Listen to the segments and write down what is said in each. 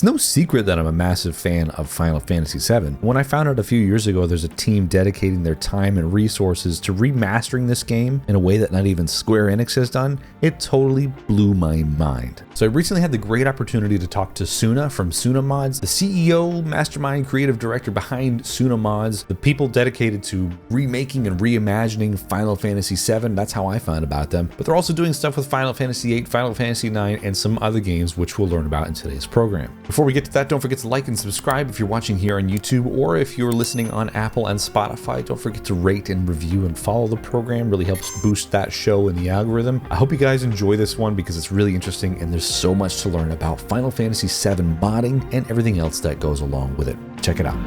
It's no secret that I'm a massive fan of Final Fantasy VII. When I found out a few years ago there's a team dedicating their time and resources to remastering this game in a way that not even Square Enix has done, it totally blew my mind. So I recently had the great opportunity to talk to Suna from Suna Mods, the CEO, mastermind, creative director behind Suna Mods, the people dedicated to remaking and reimagining Final Fantasy VII. That's how I found about them. But they're also doing stuff with Final Fantasy VIII, Final Fantasy IX, and some other games which we'll learn about in today's program. Before we get to that, don't forget to like and subscribe if you're watching here on YouTube, or if you're listening on Apple and Spotify, don't forget to rate and review and follow the program. Really helps boost that show in the algorithm. I hope you guys enjoy this one because it's really interesting and there's so much to learn about Final Fantasy VII modding and everything else that goes along with it. Check it out.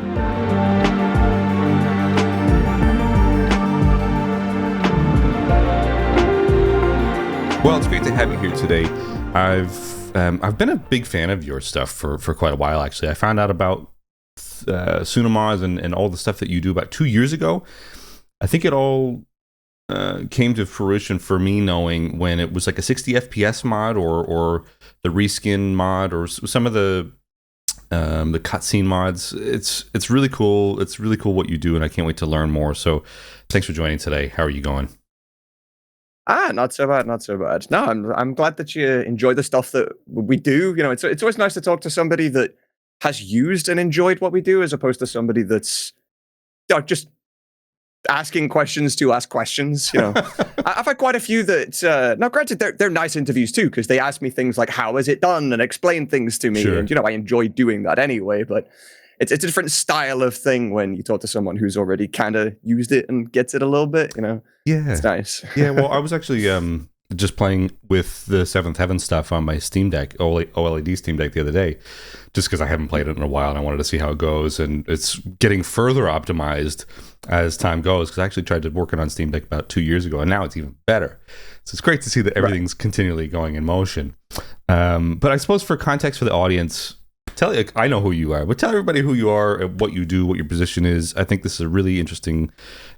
Well, it's great to have you here today. I've been a big fan of your stuff for quite a while, actually. I found out about Tsunamods and all the stuff that you do about 2 years ago. I think it all came to fruition for me knowing when it was like a 60 FPS mod or the reskin mod or some of the cutscene mods. It's really cool. It's really cool what you do, and I can't wait to learn more. So thanks for joining today. How are you going? Not so bad, not so bad. No, I'm glad that you enjoy the stuff that we do. You know, it's always nice to talk to somebody that has used and enjoyed what we do, as opposed to somebody that's just asking questions to ask questions. You know, I've had quite a few that. Now, granted, they're nice interviews too, because they ask me things like "How is it done?" and explain things to me, Sure. and I enjoy doing that anyway. But it's a different style of thing when you talk to someone who's already kind of used it and gets it a little bit. Yeah, it's nice. Yeah, well, I was actually just playing with the Seventh Heaven stuff on my Steam Deck, OLED Steam Deck the other day, just because I haven't played it in a while and I wanted to see how it goes. And it's getting further optimized as time goes, because I actually tried to work it on Steam Deck about 2 years ago, and now it's even better. So it's great to see that everything's continually going in motion. But I suppose for context for the audience, I know who you are, but tell everybody who you are, what you do, what your position is. I think this is a really interesting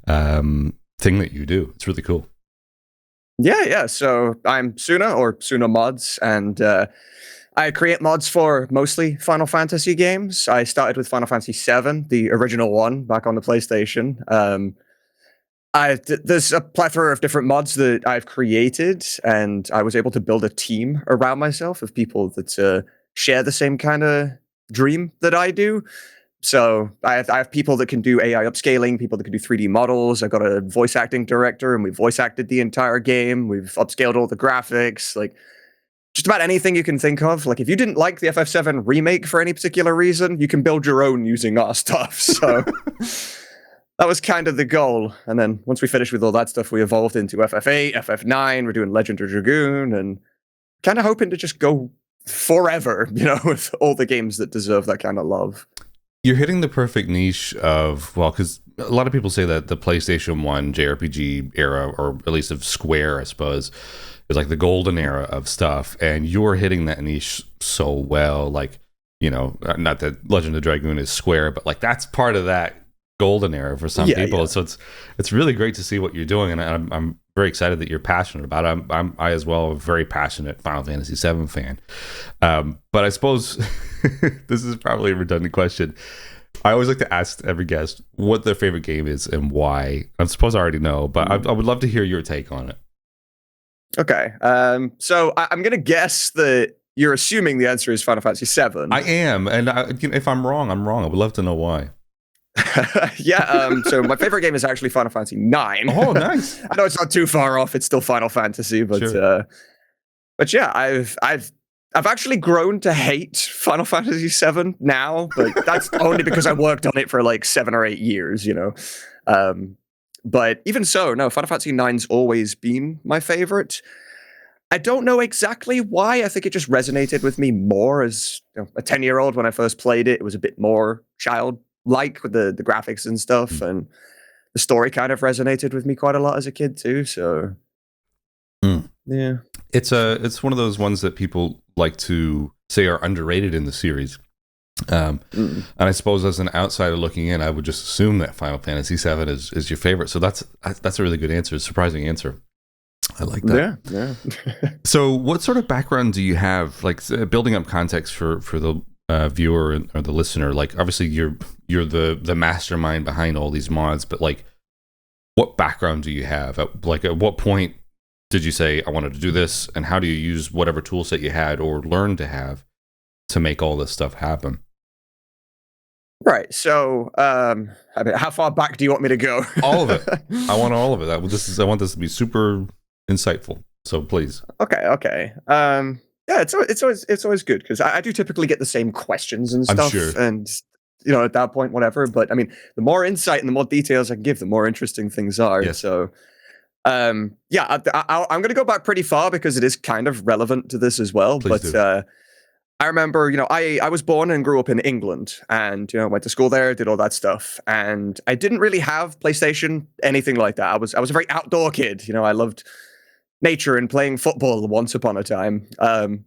thing that you do. It's really cool. Yeah. So I'm Suna, or Suna Mods, and I create mods for mostly Final Fantasy games. I started with Final Fantasy VII, the original one, back on the PlayStation. There's a plethora of different mods that I've created, and I was able to build a team around myself of people that share the same kind of dream that I do. So I have people that can do AI upscaling, people that can do 3D models. I've got a voice acting director, and we voice acted the entire game. We've upscaled all the graphics, like just about anything you can think of. Like if you didn't like the FF7 remake for any particular reason, you can build your own using our stuff. So that was kind of the goal. And then once we finished with all that stuff, we evolved into FF8, FF9. We're doing Legend of Dragoon, and kind of hoping to just go forever, with all the games that deserve that kind of love. You're hitting the perfect niche of, well, because a lot of people say that the PlayStation 1 JRPG era, or at least of Square, I suppose, is like the golden era of stuff, and you're hitting that niche so well. Like, not that Legend of Dragoon is Square, but like that's part of that golden era for some people. Yeah. So it's really great to see what you're doing, and I'm very excited that you're passionate about it. I as well, a very passionate Final Fantasy VII fan. But I suppose this is probably a redundant question. I always like to ask every guest what their favorite game is and why. I suppose I already know, but I would love to hear your take on it. Okay. So I'm going to guess that you're assuming the answer is Final Fantasy VII. I am. And if I'm wrong, I'm wrong. I would love to know why. So my favorite game is actually Final Fantasy IX. Oh, nice. I know it's not too far off. It's still Final Fantasy, but sure. But yeah, I've actually grown to hate Final Fantasy VII now, but that's only because I worked on it for like 7 or 8 years, But even so, no, Final Fantasy IX's always been my favorite. I don't know exactly why. I think it just resonated with me more as a 10-year-old when I first played it. It was a bit more childlike with the graphics and stuff, and the story kind of resonated with me quite a lot as a kid too. So yeah, it's one of those ones that people like to say are underrated in the series. And I suppose as an outsider looking in, I would just assume that Final Fantasy VII is your favorite. So that's a really good answer, a surprising answer. I like that. Yeah. So what sort of background do you have, like building up context for the viewer or the listener, like obviously you're the mastermind behind all these mods, but like what background do you have? At what point did you say I wanted to do this, and how do you use whatever tool set you had or learn to have to make all this stuff happen? Right. So, I mean, how far back do you want me to go? All of it. I want all of it. I want this to be super insightful. So please. Okay. Yeah, it's always good because I do typically get the same questions and I'm stuff, sure. and at that point, whatever. But I mean, the more insight and the more details I can give, the more interesting things are. Yes. So, yeah, I'm going to go back pretty far because it is kind of relevant to this as well. Please But do. I remember, I was born and grew up in England, and went to school there, did all that stuff, and I didn't really have PlayStation, anything like that. I was a very outdoor kid. I loved nature and playing football once upon a time. And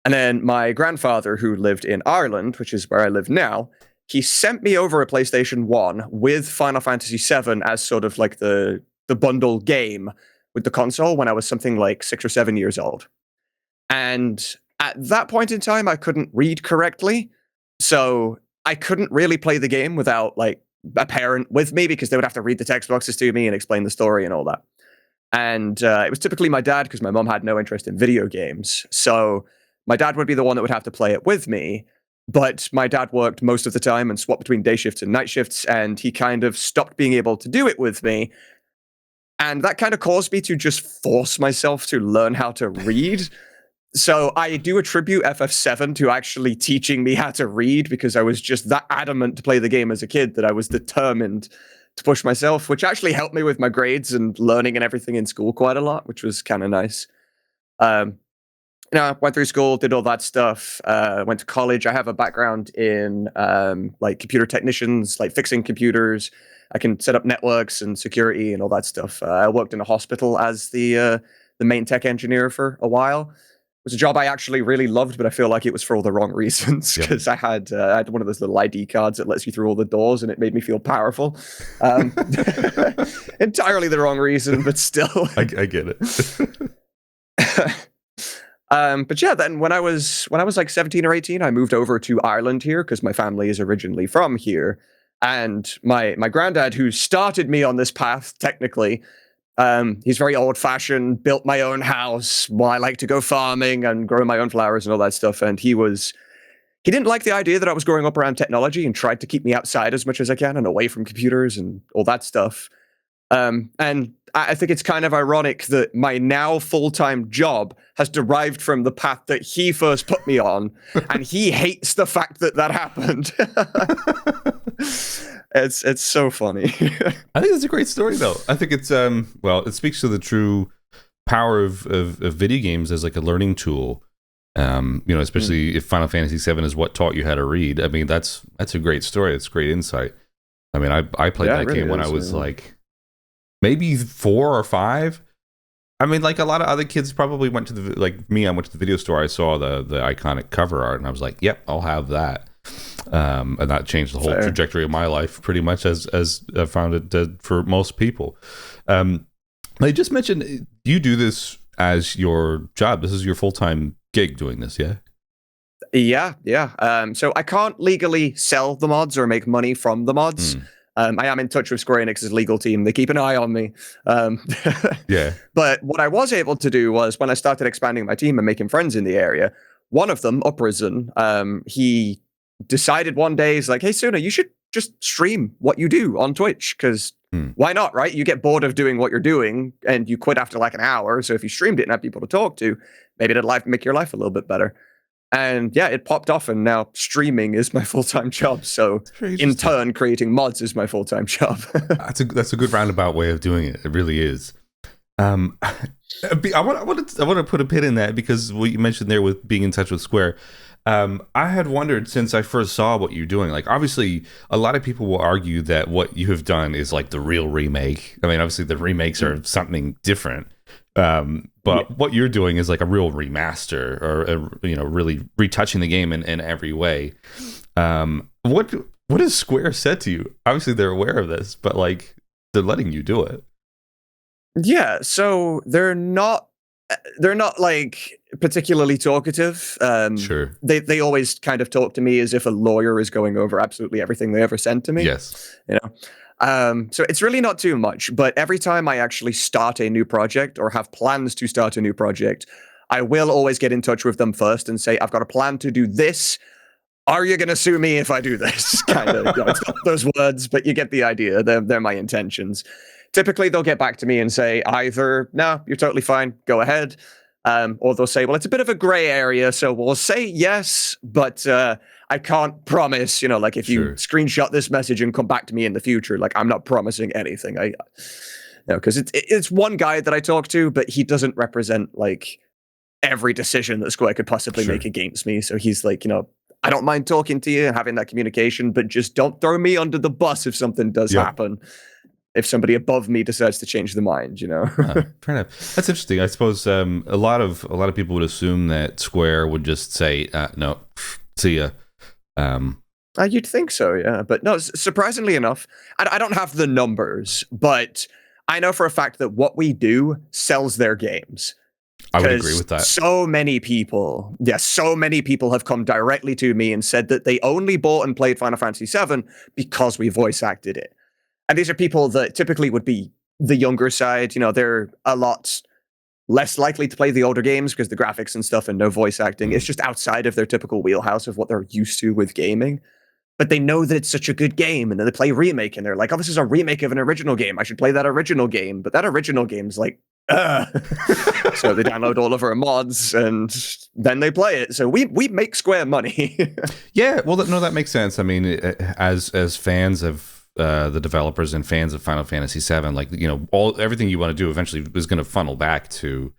then my grandfather, who lived in Ireland, which is where I live now, he sent me over a PlayStation 1 with Final Fantasy VII as sort of like the bundle game with the console when I was something like 6 or 7 years old. And at that point in time, I couldn't read correctly. So I couldn't really play the game without like a parent with me because they would have to read the text boxes to me and explain the story and all that. And it was typically my dad because my mom had no interest in video games. So my dad would be the one that would have to play it with me. But my dad worked most of the time and swapped between day shifts and night shifts. And he kind of stopped being able to do it with me. And that kind of caused me to just force myself to learn how to read. So I do attribute FF7 to actually teaching me how to read because I was just that adamant to play the game as a kid that I was determined to push myself, which actually helped me with my grades and learning and everything in school quite a lot, which was kind of nice. I went through school, did all that stuff, went to college. I have a background in like computer technicians, like fixing computers. I can set up networks and security and all that stuff. I worked in a hospital as the main tech engineer for a while. It was a job I actually really loved, but I feel like it was for all the wrong reasons because I had one of those little ID cards that lets you through all the doors, and it made me feel powerful. Entirely the wrong reason, but still. I get it. But yeah, then when I was like 17 or 18, I moved over to Ireland here because my family is originally from here. And my granddad, who started me on this path, technically, he's very old-fashioned, built my own house. Well, I like to go farming and grow my own flowers and all that stuff. And he didn't like the idea that I was growing up around technology and tried to keep me outside as much as I can and away from computers and all that stuff. And I think it's kind of ironic that my now full-time job has derived from the path that he first put me on, and he hates the fact that happened. It's so funny. I think it's a great story, though. I think it's it speaks to the true power of video games as like a learning tool. Especially if Final Fantasy VII is what taught you how to read. I mean, that's a great story. It's great insight. I mean, I played that game when I was like maybe 4 or 5. I mean, like a lot of other kids probably went to I went to the video store. I saw the iconic cover art, and I was like, "Yep, I'll have that." And that changed the whole trajectory of my life, pretty much as I found it did for most people. I just mentioned you do this as your job. This is your full-time gig doing this, yeah? Yeah. So I can't legally sell the mods or make money from the mods. I am in touch with Square Enix's legal team. They keep an eye on me. Yeah. But what I was able to do was when I started expanding my team and making friends in the area, one of them, Uprisen, he decided one day, he's like, "Hey, Suna, you should just stream what you do on Twitch because why not, right? You get bored of doing what you're doing and you quit after like an hour. So if you streamed it and had people to talk to, maybe it'd make your life a little bit better." And yeah, it popped off, and now streaming is my full-time job. So in turn, creating mods is my full-time job. That's a good roundabout way of doing it. It really is. I want to put a pin in that because what you mentioned there with being in touch with Square. I had wondered since I first saw what you're doing. Like, obviously, a lot of people will argue that what you have done is like the real remake. I mean, obviously, the remakes are something different. But what you're doing is like a real remaster, or really retouching the game in every way. What has Square said to you? Obviously, they're aware of this, but like they're letting you do it. Yeah, so they're not they're not like particularly talkative. Sure. They always kind of talk to me as if a lawyer is going over absolutely everything they ever sent to me. Yes. You know. So it's really not too much, but every time I actually start a new project or have plans to start a new project, I will always get in touch with them first and say, I've got a plan to do this. Are you going to sue me if I do this? Kind of, it's not those words, but you get the idea. They're my intentions. Typically, they'll get back to me and say either, no, you're totally fine, go ahead. Or they'll say, well, it's a bit of a gray area, so we'll say yes, but I can't promise, like if you screenshot this message and come back to me in the future, like I'm not promising anything. Because it's one guy that I talk to, but he doesn't represent like every decision that Square could possibly make against me. So he's like, I don't mind talking to you and having that communication, but just don't throw me under the bus if something does happen. If somebody above me decides to change their mind, Fair enough. That's interesting. I suppose a lot of people would assume that Square would just say, "No, see ya." You'd think so, yeah. But no, surprisingly enough, I don't have the numbers, but I know for a fact that what we do sells their games. I would agree with that. So many people have come directly to me and said that they only bought and played Final Fantasy VII because we voice acted it. And these are people that typically would be the younger side. They're a lot less likely to play the older games because the graphics and stuff and no voice acting. It's just outside of their typical wheelhouse of what they're used to with gaming. But they know that it's such a good game, and then they play Remake, and they're like, oh, this is a remake of an original game. I should play that original game. But that original game's like, So they download all of our mods, and then they play it. So we make Square money. Yeah, well, no, that makes sense. I mean, as fans of the developers and fans of Final Fantasy VII, like everything you want to do eventually is going to funnel back to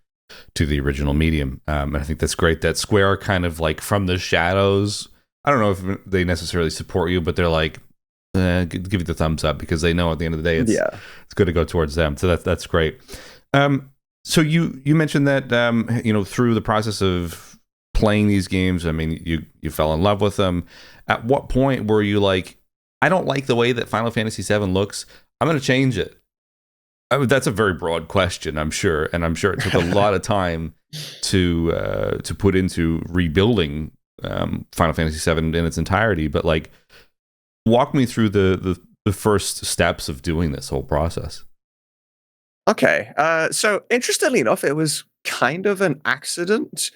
the original medium. And I think that's great that Square are kind of like from the shadows. I don't know if they necessarily support you, but they're like, give you the thumbs up because they know at the end of the day it's good to go towards them. So that's great. So you mentioned that through the process of playing these games, I mean, you fell in love with them. At what point were you like, I don't like the way that Final Fantasy VII looks, I'm going to change it? I mean, that's a very broad question, I'm sure, and I'm sure it took a lot of time to put into rebuilding Final Fantasy VII in its entirety. But like, walk me through the first steps of doing this whole process. Okay, so interestingly enough, it was kind of an accident.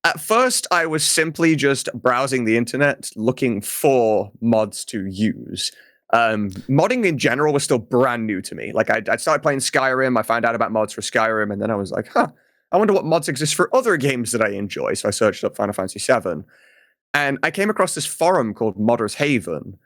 At first, I was simply just browsing the internet looking for mods to use. Modding in general was still brand new to me. Like, I started playing Skyrim, I found out about mods for Skyrim, and then I was like, I wonder what mods exist for other games that I enjoy. So I searched up Final Fantasy VII, and I came across this forum called Modders Haven.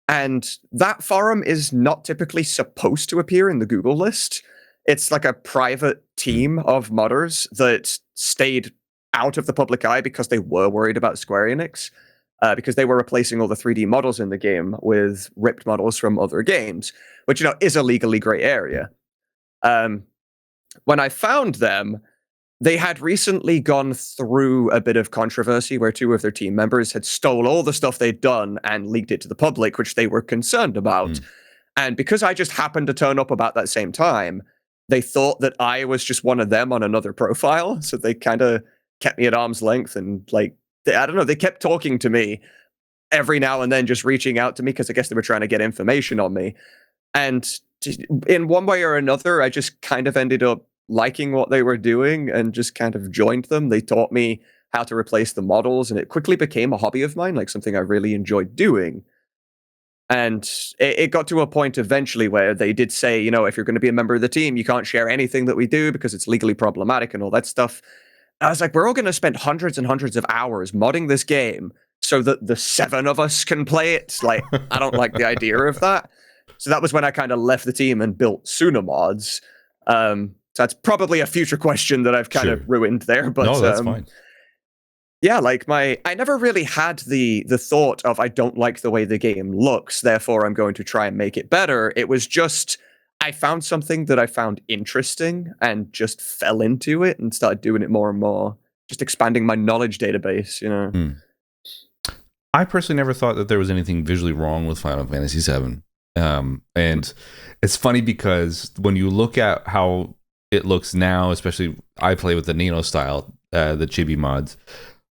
And that forum is not typically supposed to appear in the Google list. It's like a private team of modders that stayed out of the public eye because they were worried about Square Enix, because they were replacing all the 3D models in the game with ripped models from other games, which, is a legally gray area. When I found them, they had recently gone through a bit of controversy where two of their team members had stole all the stuff they'd done and leaked it to the public, which they were concerned about. And because I just happened to turn up about that same time, they thought that I was just one of them on another profile. So they kind of kept me at arm's length and I don't know, they kept talking to me every now and then, just reaching out to me because I guess they were trying to get information on me. And in one way or another, I just kind of ended up liking what they were doing and just kind of joined them. They taught me how to replace the models, and it quickly became a hobby of mine, like something I really enjoyed doing. And it got to a point eventually where they did say, if you're going to be a member of the team, you can't share anything that we do because it's legally problematic and all that stuff. I was like, we're all going to spend hundreds and hundreds of hours modding this game so that the 7 of us can play it. Like, I don't like the idea of that. So that was when I kind of left the team and built Suna Mods. So that's probably a future question that I've kind of ruined there. But no, that's fine. Yeah, like I never really had the thought of I don't like the way the game looks, therefore I'm going to try and make it better. It was just I found something that I found interesting and just fell into it and started doing it more and more, just expanding my knowledge database, I personally never thought that there was anything visually wrong with Final Fantasy VII. And it's funny because when you look at how it looks now, especially I play with the Nino style, the chibi mods.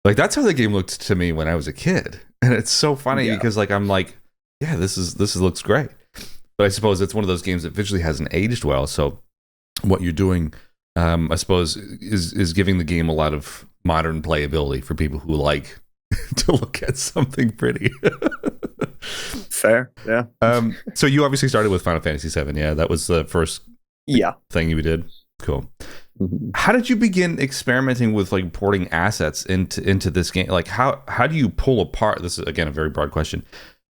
Like that's how the game looked to me when I was a kid, and it's so funny because like I'm like, yeah, this looks great, but I suppose it's one of those games that visually hasn't aged well. So what you're doing, I suppose, is giving the game a lot of modern playability for people who like to look at something pretty. Fair, yeah. So you obviously started with Final Fantasy VII, yeah? That was the first thing you did. Cool. Mm-hmm. How did you begin experimenting with like porting assets into this game? Like how do you pull apart? This is again a very broad question.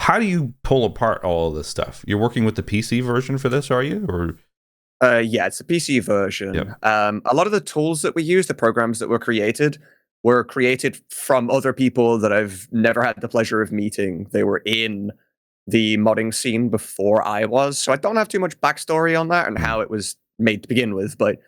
How do you pull apart all of this stuff? You're working with the PC version for this, are you? Or yeah, it's the PC version. Yep. A lot of the tools that we use, the programs that were created from other people that I've never had the pleasure of meeting. They were in the modding scene before I was, so I don't have too much backstory on that and how it was made to begin with, but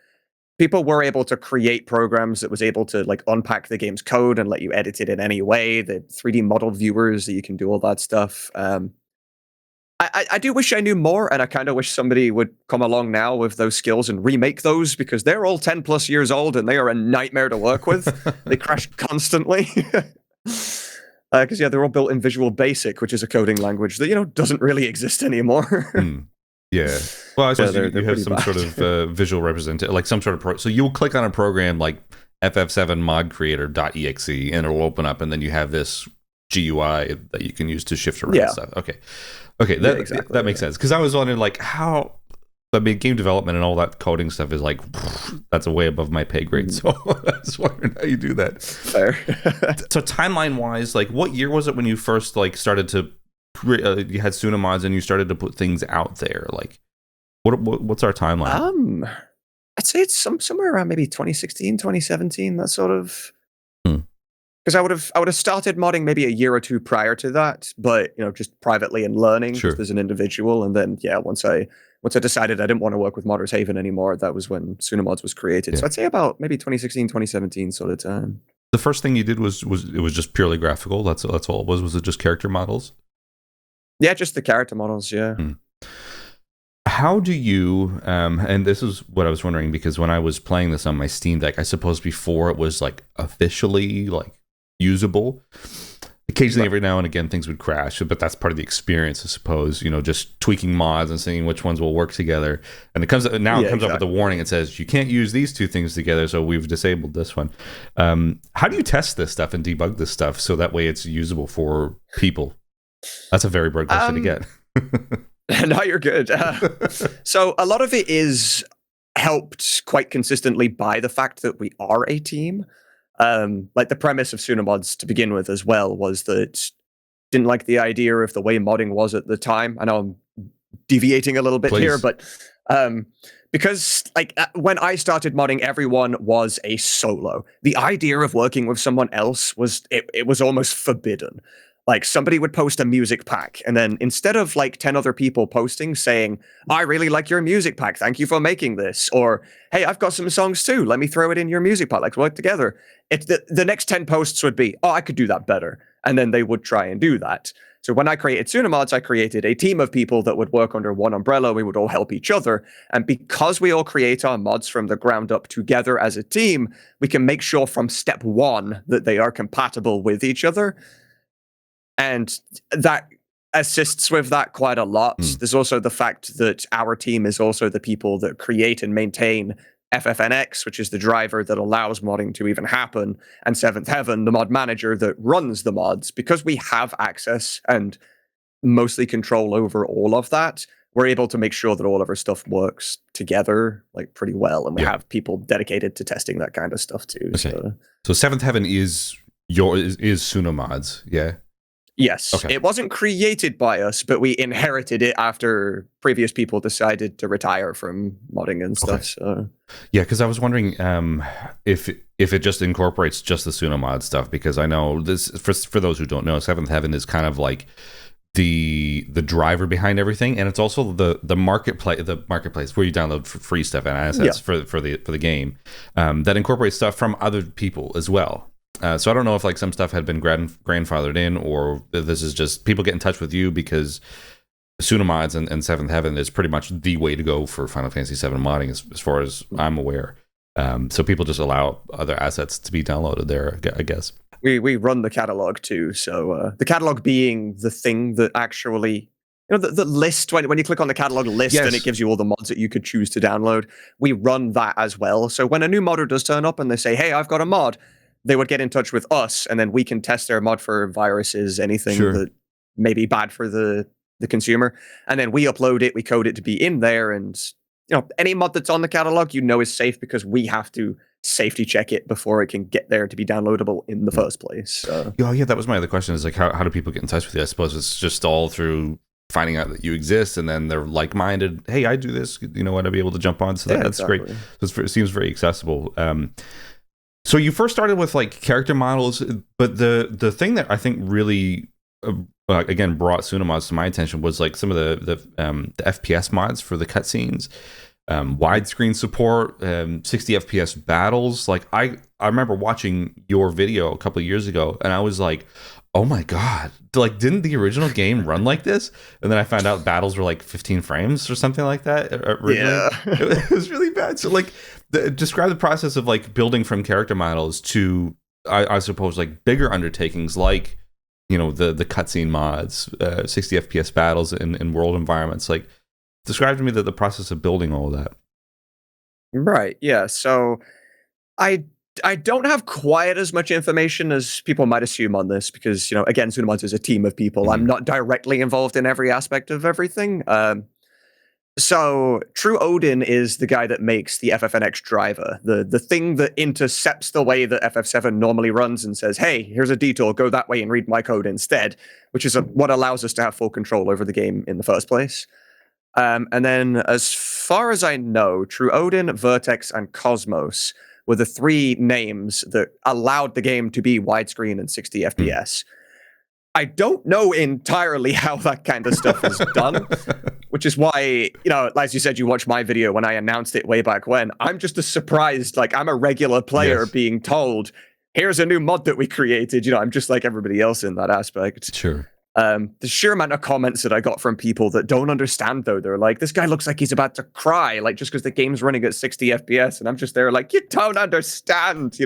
people were able to create programs that was able to like unpack the game's code and let you edit it in any way. The 3D model viewers that you can do all that stuff. I do wish I knew more, and I kind of wish somebody would come along now with those skills and remake those, because they're all 10 plus years old and they are a nightmare to work with. They crash constantly. Because they're all built in Visual Basic, which is a coding language that doesn't really exist anymore. Yeah. Well, I suppose you have some bad. sort of visual representation, like some sort of so you'll click on a program like FF7 mod creator.exe and it'll open up, and then you have this GUI that you can use to shift around stuff. Okay, that makes sense. Because I was wondering like how. I mean, game development and all that coding stuff is like that's a way above my pay grade. So I was wondering how you do that. Fair. So timeline wise, like what year was it when you first like started to you had Suna Mods and you started to put things out there? Like what's our timeline? I'd say it's somewhere around maybe 2016, 2017, that sort of. Because I would have started modding maybe a year or two prior to that, but just privately and learning just as an individual. And then once I decided I didn't want to work with Modders Haven anymore, that was when Suna Mods was created. Yeah. So I'd say about maybe 2016, 2017 sort of time. The first thing you did was it was just purely graphical. That's all it was. Was it just character models? Yeah, just the character models. Yeah. How do you? And this is what I was wondering, because when I was playing this on my Steam Deck, I suppose before it was like officially like usable. Occasionally, every now and again, things would crash, but that's part of the experience, I suppose. Just tweaking mods and seeing which ones will work together. And it comes up with a warning. It says you can't use these two things together, so we've disabled this one. How do you test this stuff and debug this stuff so that way it's usable for people? That's a very broad question to get. No, you're good. So a lot of it is helped quite consistently by the fact that we are a team. Like the premise of Tsunamods to begin with as well was that didn't like the idea of the way modding was at the time. I know I'm deviating a little bit here, but because like when I started modding, everyone was a solo. The idea of working with someone else was it was almost forbidden. Like somebody would post a music pack, and then instead of like 10 other people posting saying, I really like your music pack, thank you for making this, or hey, I've got some songs too, let me throw it in your music pack, let's work together. It's the next 10 posts would be, oh, I could do that better. And then they would try and do that. So when I created Tsunamods, I created a team of people that would work under one umbrella. We would all help each other. And because we all create our mods from the ground up together as a team, we can make sure from step one that they are compatible with each other. And that assists with that quite a lot. There's also the fact that our team is also the people that create and maintain FFNX, which is the driver that allows modding to even happen, and Seventh Heaven, the mod manager that runs the mods. Because we have access and mostly control over all of that, we're able to make sure that all of our stuff works together like pretty well, and we have people dedicated to testing that kind of stuff too. Okay. So Seventh Heaven is Suna Mods, yeah? Yes, It wasn't created by us, but we inherited it after previous people decided to retire from modding and stuff. So, yeah, because I was wondering if it just incorporates just the Suna Mod stuff, because I know this for those who don't know, Seventh Heaven is kind of like the driver behind everything, and it's also the marketplace where you download free stuff and assets for the game that incorporates stuff from other people as well. So I don't know if like some stuff had been grandfathered in, or this is just people get in touch with you because Tsunamods and Seventh Heaven is pretty much the way to go for Final Fantasy VII modding, as far as I'm aware. So people just allow other assets to be downloaded there, I guess. We run the catalog too. So the catalog being the thing that actually, the list, when you click on the catalog list, Yes. and it gives you all the mods that you could choose to download. We run that as well. So when a new modder does turn up and they say, hey, I've got a mod, they would get in touch with us, and then we can test their mod for viruses, anything that may be bad for the consumer. And then we upload it, we code it to be in there, and any mod that's on the catalog, is safe because we have to safety check it before it can get there to be downloadable in the first place. So. Oh yeah, that was my other question, is like how do people get in touch with you? I suppose it's just all through finding out that you exist, and then they're like-minded. Hey, I do this, want to be able to jump on. So that's exactly. Great. It seems very accessible. So you first started with like character models, but the thing that I think really again brought Tsunamods to my attention was like some of the FPS mods for the cutscenes. Widescreen support, 60 FPS battles. Like I remember watching your video a couple of years ago, and I was like, oh my god, like didn't the original game run like this? And then I found out battles were like 15 frames or something like that originally. Yeah. It was really bad. So like describe the process of like building from character models to I suppose like bigger undertakings like the cutscene mods, 60 FPS battles in world environments. Like describe to me the process of building all of that. Right. Yeah. So I don't have quite as much information as people might assume on this because, again, Tsunamods is a team of people. Mm-hmm. I'm not directly involved in every aspect of everything. So True Odin is the guy that makes the FFNX driver, the thing that intercepts the way that FF7 normally runs and says, hey, here's a detour, go that way and read my code instead, which is what allows us to have full control over the game in the first place. And then as far as I know, True Odin, Vertex, and Cosmos were the three names that allowed the game to be widescreen and 60 FPS. I don't know entirely how that kind of stuff is done, which is why, as you said, you watched my video when I announced it way back when. I'm just as surprised, like I'm a regular player being told, here's a new mod that we created. I'm just like everybody else in that aspect. Sure. The sheer amount of comments that I got from people that don't understand, though, they're like, this guy looks like he's about to cry, like just because the game's running at 60 FPS. And I'm just there like, you don't understand,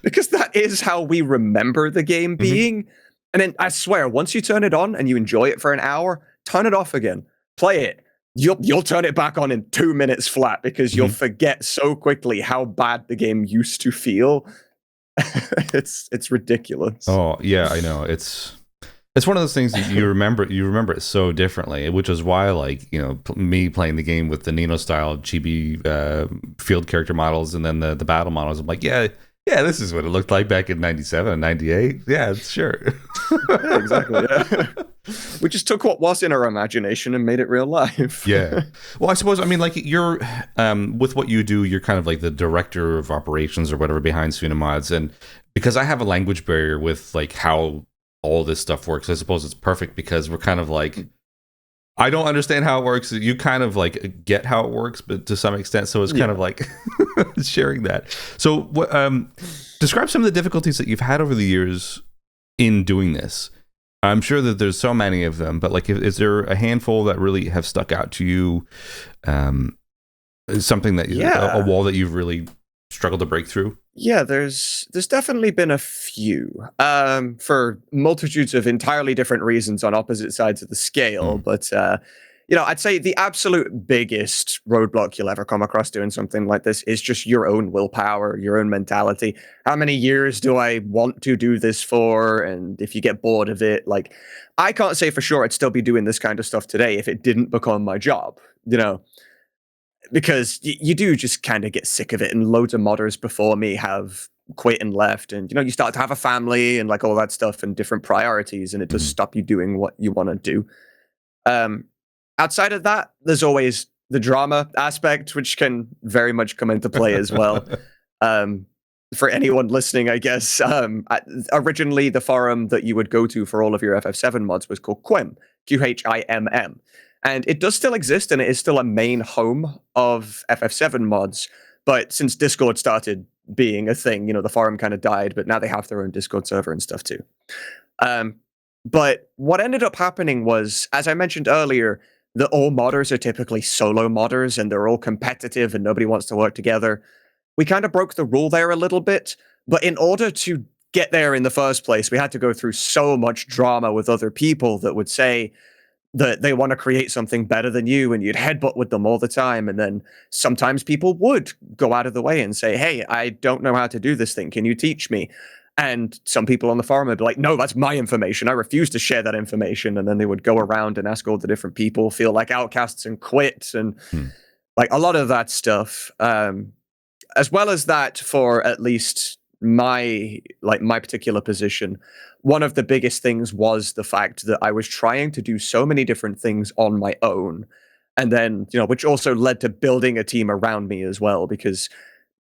because that is how we remember the game being. Mm-hmm. And then I swear, once you turn it on and you enjoy it for an hour, turn it off again, play it. You'll turn it back on in 2 minutes flat because you'll forget so quickly how bad the game used to feel. It's ridiculous. Oh yeah, I know. It's one of those things that you remember it so differently, which is why like me playing the game with the Nino style chibi field character models and then the battle models, I'm like yeah, this is what it looked like back in 97 and 98. Yeah, sure. Yeah, exactly. Yeah. We just took what was in our imagination and made it real life. Yeah. Well, I suppose, like you're, with what you do, you're kind of like the director of operations or whatever behind Suna Mods. And because I have a language barrier with like how all this stuff works, I suppose it's perfect because we're kind of like, I don't understand how it works. You kind of like get how it works, but to some extent. So it's kind of like sharing that. So what, describe some of the difficulties that you've had over the years in doing this. I'm sure that there's so many of them, but like, is there a handful that really have stuck out to you? Something that a wall that you've really struggled to break through? Yeah, there's definitely been a few for multitudes of entirely different reasons on opposite sides of the scale. But I'd say the absolute biggest roadblock you'll ever come across doing something like this is just your own willpower, your own mentality. How many years do I want to do this for? And if you get bored of it, like I can't say for sure I'd still be doing this kind of stuff today if it didn't become my job, because you do just kind of get sick of it. And loads of modders before me have quit and left. And, you start to have a family and like all that stuff and different priorities. And it does stop you doing what you want to do. Outside of that, there's always the drama aspect, which can very much come into play as well. For anyone listening, I guess, originally the forum that you would go to for all of your FF7 mods was called Quim, QHIMM. And it does still exist, and it is still a main home of FF7 mods. But since Discord started being a thing, the forum kind of died, but now they have their own Discord server and stuff too. But what ended up happening was, as I mentioned earlier, that all modders are typically solo modders and they're all competitive and nobody wants to work together. We kind of broke the rule there a little bit, but in order to get there in the first place, we had to go through so much drama with other people that would say that they want to create something better than you, and you'd headbutt with them all the time. And then sometimes people would go out of the way and say, "Hey, I don't know how to do this thing. Can you teach me?" And some people on the forum would be like, "No, that's my information. I refuse to share that information." And then they would go around and ask all the different people, feel like outcasts and quit, and like a lot of that stuff. As well as that, for at least my particular position, one of the biggest things was the fact that I was trying to do so many different things on my own, and then which also led to building a team around me as well. Because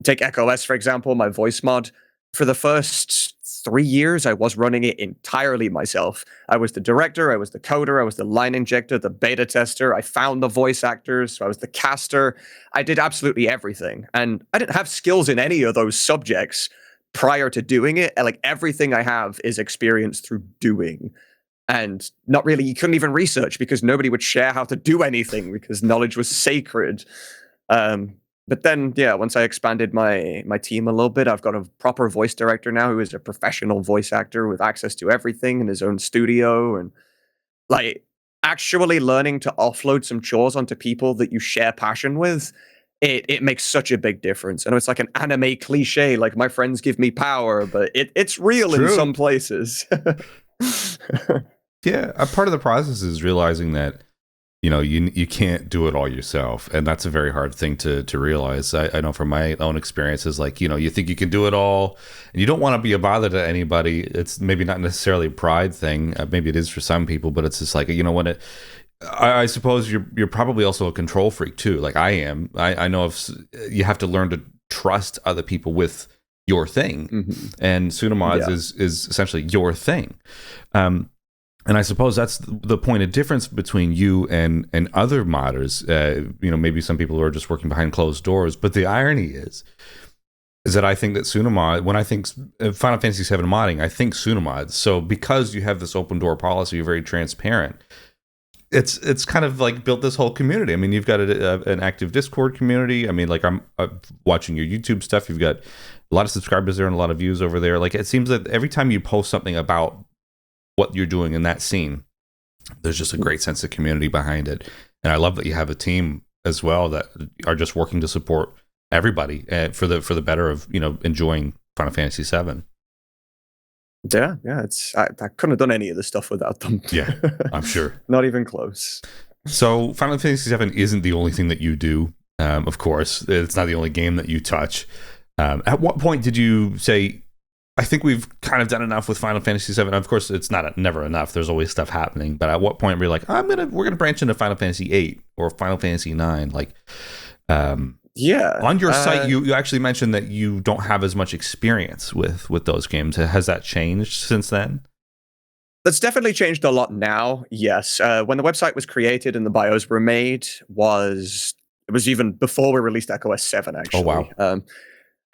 take Echo S, for example, my voice mod. For the first 3 years, I was running it entirely myself. I was the director, I was the coder, I was the line injector, the beta tester. I found the voice actors, I was the caster. I did absolutely everything. And I didn't have skills in any of those subjects prior to doing it. Like, everything I have is experience through doing. And not really, you couldn't even research because nobody would share how to do anything because knowledge was sacred. But then, yeah, once I expanded my team a little bit, I've got a proper voice director now who is a professional voice actor with access to everything in his own studio. And like, actually learning to offload some chores onto people that you share passion with, it makes such a big difference. I know it's like an anime cliche, like my friends give me power, but it's real in some places. Yeah, a part of the process is realizing that you can't do it all yourself, and that's a very hard thing to realize. I know from my own experiences, like you think you can do it all, and you don't want to be a bother to anybody. It's maybe not necessarily a pride thing. Maybe it is for some people, but it's just like when it. I suppose you're probably also a control freak too, like I am. I know if you have to learn to trust other people with your thing, and Tsunamods is essentially your thing. And I suppose that's the point of difference between you and other modders. Maybe some people who are just working behind closed doors. But the irony is that I think that Tsunamod, when I think Final Fantasy VII modding, I think Tsunamods. So because you have this open door policy, you're very transparent. It's kind of like built this whole community. I mean, you've got an active Discord community. I mean, like I'm watching your YouTube stuff. You've got a lot of subscribers there and a lot of views over there. Like it seems that every time you post something about what you're doing in that scene, there's just a great sense of community behind it. And I love that you have a team as well that are just working to support everybody for the better of enjoying Final Fantasy VII. Yeah, I couldn't have done any of this stuff without them. Yeah, I'm sure. Not even close. So Final Fantasy VII isn't the only thing that you do. Of course, it's not the only game that you touch. At what point did you say, I think we've kind of done enough with Final Fantasy VII? Of course, it's never enough. There's always stuff happening. But at what point were you like, we're gonna branch into Final Fantasy VIII or Final Fantasy IX? Like, on your site, you actually mentioned that you don't have as much experience with those games. Has that changed since then? That's definitely changed a lot now. Yes, when the website was created and the bios were made, it was even before we released Echo S7. Actually, oh wow.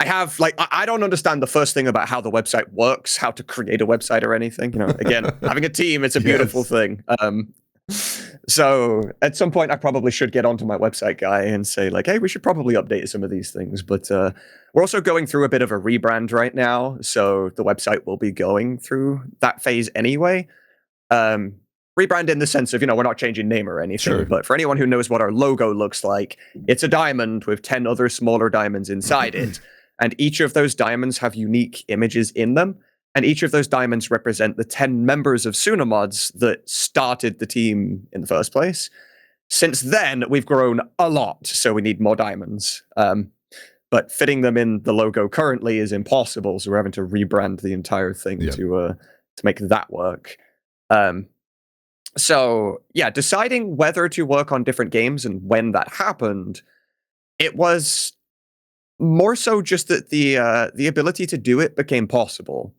I have I don't understand the first thing about how the website works, how to create a website or anything. Again, having a team, it's a beautiful thing. So at some point, I probably should get onto my website guy and say like, hey, we should probably update some of these things. But we're also going through a bit of a rebrand right now, so the website will be going through that phase anyway. Rebrand in the sense of, we're not changing name or anything, sure. But for anyone who knows what our logo looks like, it's a diamond with 10 other smaller diamonds inside it. And each of those diamonds have unique images in them. And each of those diamonds represent the 10 members of Tsunamods that started the team in the first place. Since then, we've grown a lot, so we need more diamonds. But fitting them in the logo currently is impossible, so we're having to rebrand the entire thing to make that work. So, yeah, deciding whether to work on different games and when that happened, it was more so just that the ability to do it became possible.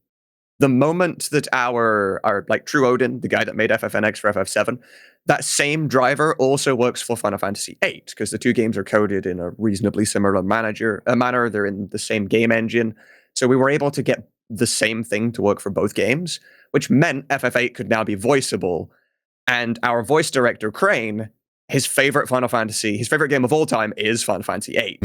The moment that our True Odin, the guy that made FFNX for FF7, that same driver also works for Final Fantasy VIII, because the two games are coded in a reasonably similar manner. They're in the same game engine. So we were able to get the same thing to work for both games, which meant FF8 could now be voiceable. And our voice director, Crane, his favorite game of all time is Final Fantasy VIII.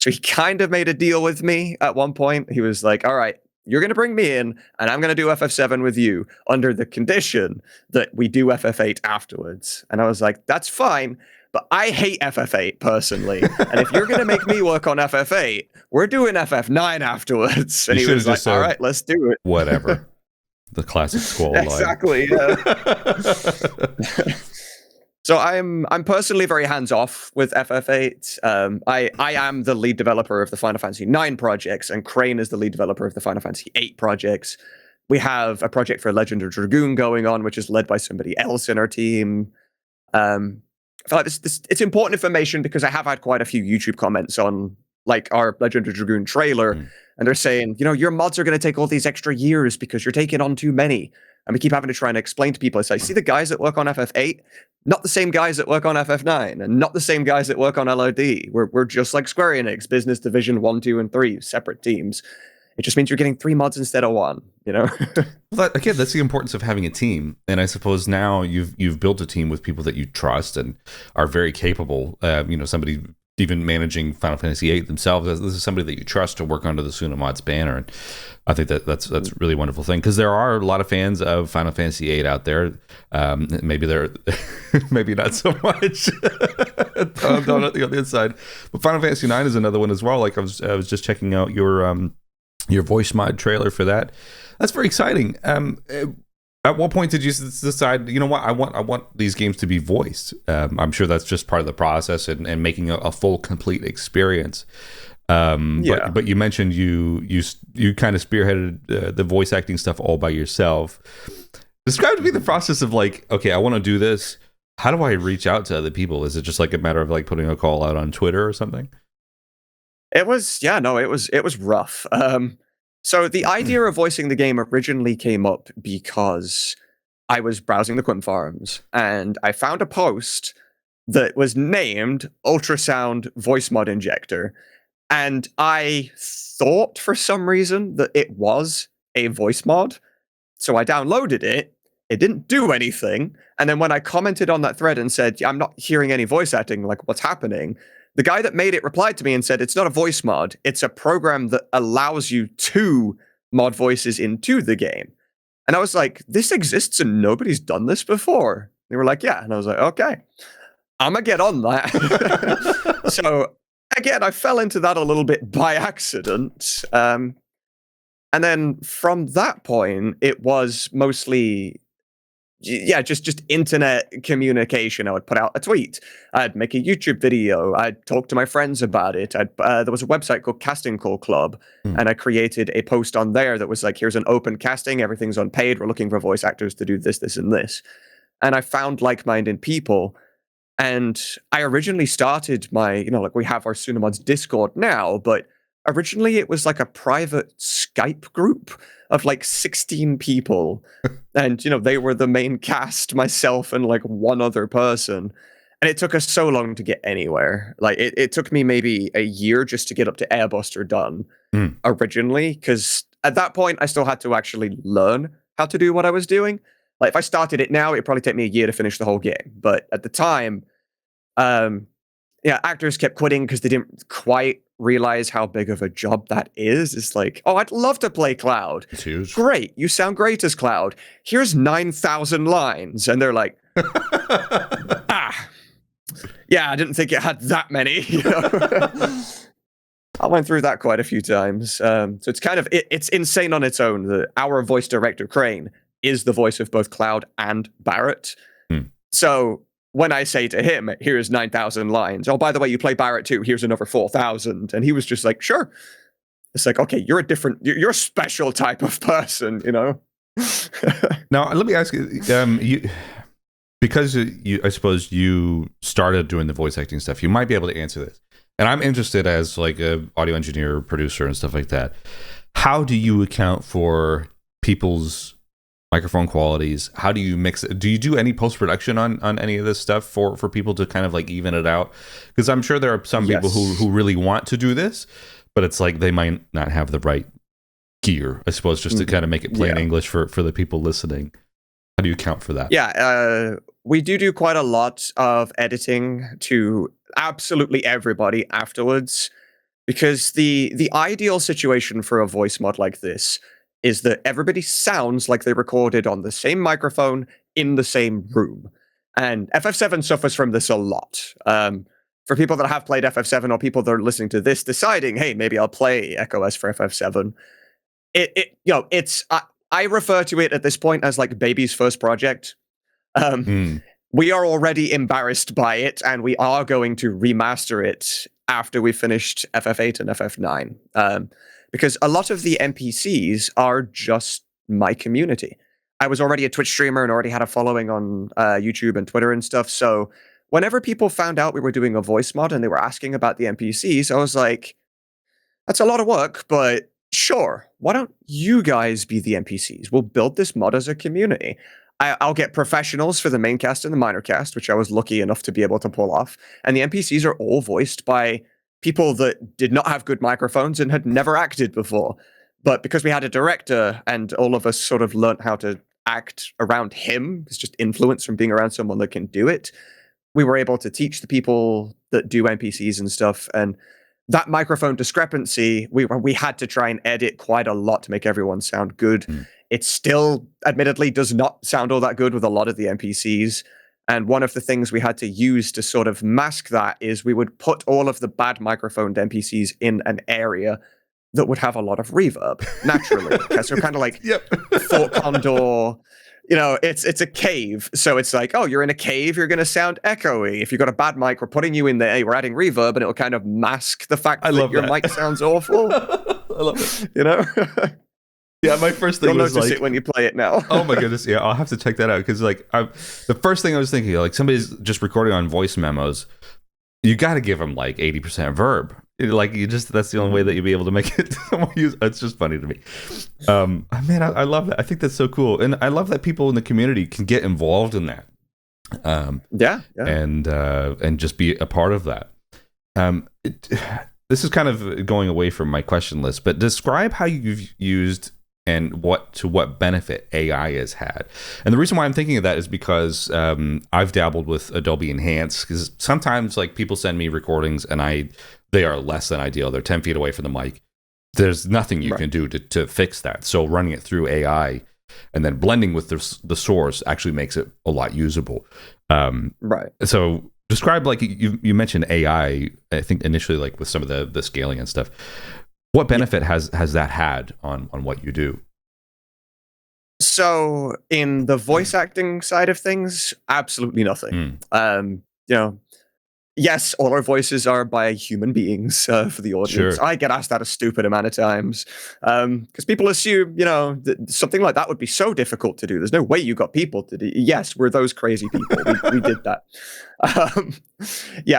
So he kind of made a deal with me at one point. He was like, all right, you're going to bring me in, and I'm going to do FF7 with you under the condition that we do FF8 afterwards. And I was like, that's fine, but I hate FF8 personally. And if you're going to make me work on FF8, we're doing FF9 afterwards. And he was like, all right, let's do it. Whatever. The classic Squall line. Exactly. So I'm personally very hands-off with FF8. I am the lead developer of the Final Fantasy IX projects, and Crane is the lead developer of the Final Fantasy VIII projects. We have a project for Legend of Dragoon going on, which is led by somebody else in our team. I feel like it's important information because I have had quite a few YouTube comments on like our Legend of Dragoon trailer, and they're saying, your mods are going to take all these extra years because you're taking on too many. And we keep having to try and explain to people, it's like, see the guys that work on FF8, not the same guys that work on FF9, and not the same guys that work on LOD. We're just like Square Enix, Business Division 1, 2, and 3, separate teams. It just means you're getting 3 mods instead of 1, Well, again, that's the importance of having a team. And I suppose now you've built a team with people that you trust and are very capable. Somebody even managing Final Fantasy VIII themselves. This is somebody that you trust to work under the Suna Mods banner. And I think that's a really wonderful thing, because there are a lot of fans of Final Fantasy VIII out there. Maybe they're maybe not so much on the inside. But Final Fantasy IX is another one as well. Like I was just checking out your voice mod trailer for that. That's very exciting. At what point did you decide, what, I want these games to be voiced? I'm sure that's just part of the process and making a full, complete experience. But you mentioned you kind of spearheaded the voice acting stuff all by yourself. Describe to me the process of like, okay, I want to do this. How do I reach out to other people? Is it just like a matter of like putting a call out on Twitter or something? It was rough. So the idea of voicing the game originally came up because I was browsing the Quim forums and I found a post that was named Ultrasound Voice Mod Injector. And I thought for some reason that it was a voice mod. So I downloaded it. It didn't do anything. And then when I commented on that thread and said, I'm not hearing any voice acting, like what's happening? The guy that made it replied to me and said, it's not a voice mod. It's a program that allows you to mod voices into the game. And I was like, this exists and nobody's done this before. They were like, yeah. And I was like, okay, I'm going to get on that. So again, I fell into that a little bit by accident. And then from that point, it was mostly just internet communication. I would put out a tweet. I'd make a YouTube video. I'd talk to my friends about it. There was a website called Casting Call Club, and I created a post on there that was like, here's an open casting. Everything's unpaid. We're looking for voice actors to do this, this, and this. And I found like-minded people. And I originally started my, we have our Tsunamods Discord now, but originally it was like a private Skype group of like 16 people. And, they were the main cast, myself and like one other person. And it took us so long to get anywhere. Like it took me maybe a year just to get up to Airbuster done originally. Because at that point, I still had to actually learn how to do what I was doing. Like if I started it now, it'd probably take me a year to finish the whole game. But at the time, actors kept quitting because they didn't quite realize how big of a job that is. It's like, oh, I'd love to play Cloud. It's huge. Great. You sound great as Cloud. Here's 9,000 lines. And they're like, yeah, I didn't think it had that many. I went through that quite a few times. So it's kind of, it's insane on its own that our voice director, Crane, is the voice of both Cloud and Barrett. So when I say to him, here's 9,000 lines. Oh, by the way, you play Barrett too. Here's another 4,000. And he was just like, sure. It's like, okay, you're a special type of person, Now, let me ask you, because I suppose you started doing the voice acting stuff, you might be able to answer this. And I'm interested as like a audio engineer, producer, and stuff like that. How do you account for people's microphone qualities? How do you mix it? Do you do any post-production on any of this stuff for people to kind of like even it out? Because I'm sure there are some people who really want to do this, but it's like they might not have the right gear, I suppose, just to kind of make it plain English for the people listening. How do you account for that? Yeah, we do quite a lot of editing to absolutely everybody afterwards, because the ideal situation for a voice mod like this is that everybody sounds like they recorded on the same microphone in the same room. And FF7 suffers from this a lot. For people that have played FF7 or people that are listening to this deciding, hey, maybe I'll play EchoS for FF7, I refer to it at this point as like baby's first project. We are already embarrassed by it, and we are going to remaster it after we've finished FF8 and FF9. Because a lot of the NPCs are just my community. I was already a Twitch streamer and already had a following on YouTube and Twitter and stuff, so whenever people found out we were doing a voice mod and they were asking about the NPCs, I was like, that's a lot of work, but sure, why don't you guys be the NPCs? We'll build this mod as a community. I'll get professionals for the main cast and the minor cast, which I was lucky enough to be able to pull off. And the NPCs are all voiced by people that did not have good microphones and had never acted before. But because we had a director and all of us sort of learned how to act around him, it's just influence from being around someone that can do it, we were able to teach the people that do NPCs and stuff. And that microphone discrepancy, we had to try and edit quite a lot to make everyone sound good. It still, admittedly, does not sound all that good with a lot of the NPCs. And one of the things we had to use to sort of mask that is we would put all of the bad microphoned NPCs in an area that would have a lot of reverb, naturally. So kind of like Fort Condor, it's a cave. So it's like, oh, you're in a cave, you're going to sound echoey. If you've got a bad mic, we're putting you in there, we're adding reverb, and it'll kind of mask the fact that your mic sounds awful. I love it. Yeah, my first thing was notice it when you play it now. Oh my goodness, yeah, I'll have to check that out, because the first thing I was thinking, like, somebody's just recording on voice memos, you got to give them like 80% verb. Like, that's the only way that you'll be able to make it. It's just funny to me. Man, I love that. I think that's so cool, and I love that people in the community can get involved in that. And just be a part of that. This is kind of going away from my question list, but describe how you've used and what benefit AI has had. And the reason why I'm thinking of that is because I've dabbled with Adobe Enhance, because sometimes like people send me recordings and they are less than ideal. They're 10 feet away from the mic. There's nothing you can do to fix that. So running it through AI and then blending with the source actually makes it a lot usable. So describe, like you mentioned AI, I think initially, like with some of the scaling and stuff. What benefit has that had on what you do? So in the voice acting side of things, absolutely nothing. Yes, all our voices are by human beings for the audience. Sure. I get asked that a stupid amount of times because people assume, that something like that would be so difficult to do. There's no way you got people to do. Yes, we're those crazy people. we did that.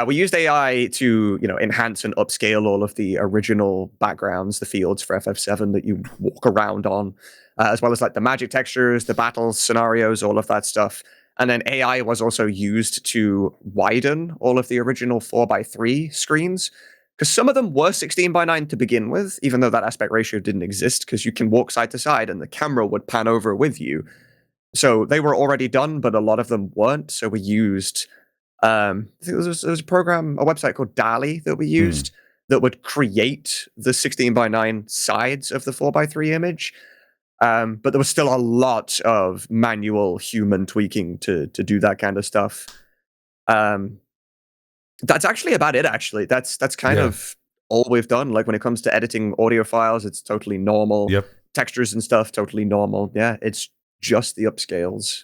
We used AI to, enhance and upscale all of the original backgrounds, the fields for FF7 that you walk around on, as well as like the magic textures, the battles, scenarios, all of that stuff. And then AI was also used to widen all of the original 4:3 screens, because some of them were 16:9 to begin with, even though that aspect ratio didn't exist, because you can walk side to side and the camera would pan over with you. So they were already done, but a lot of them weren't. So we used, I think there was a program, a website called DALI that we used that would create the 16:9 sides of the 4:3 image. But there was still a lot of manual human tweaking to do that kind of stuff. That's actually about it, actually. That's kind of all we've done. Like when it comes to editing audio files, it's totally normal. Textures and stuff, totally normal. Yeah, it's just the upscales.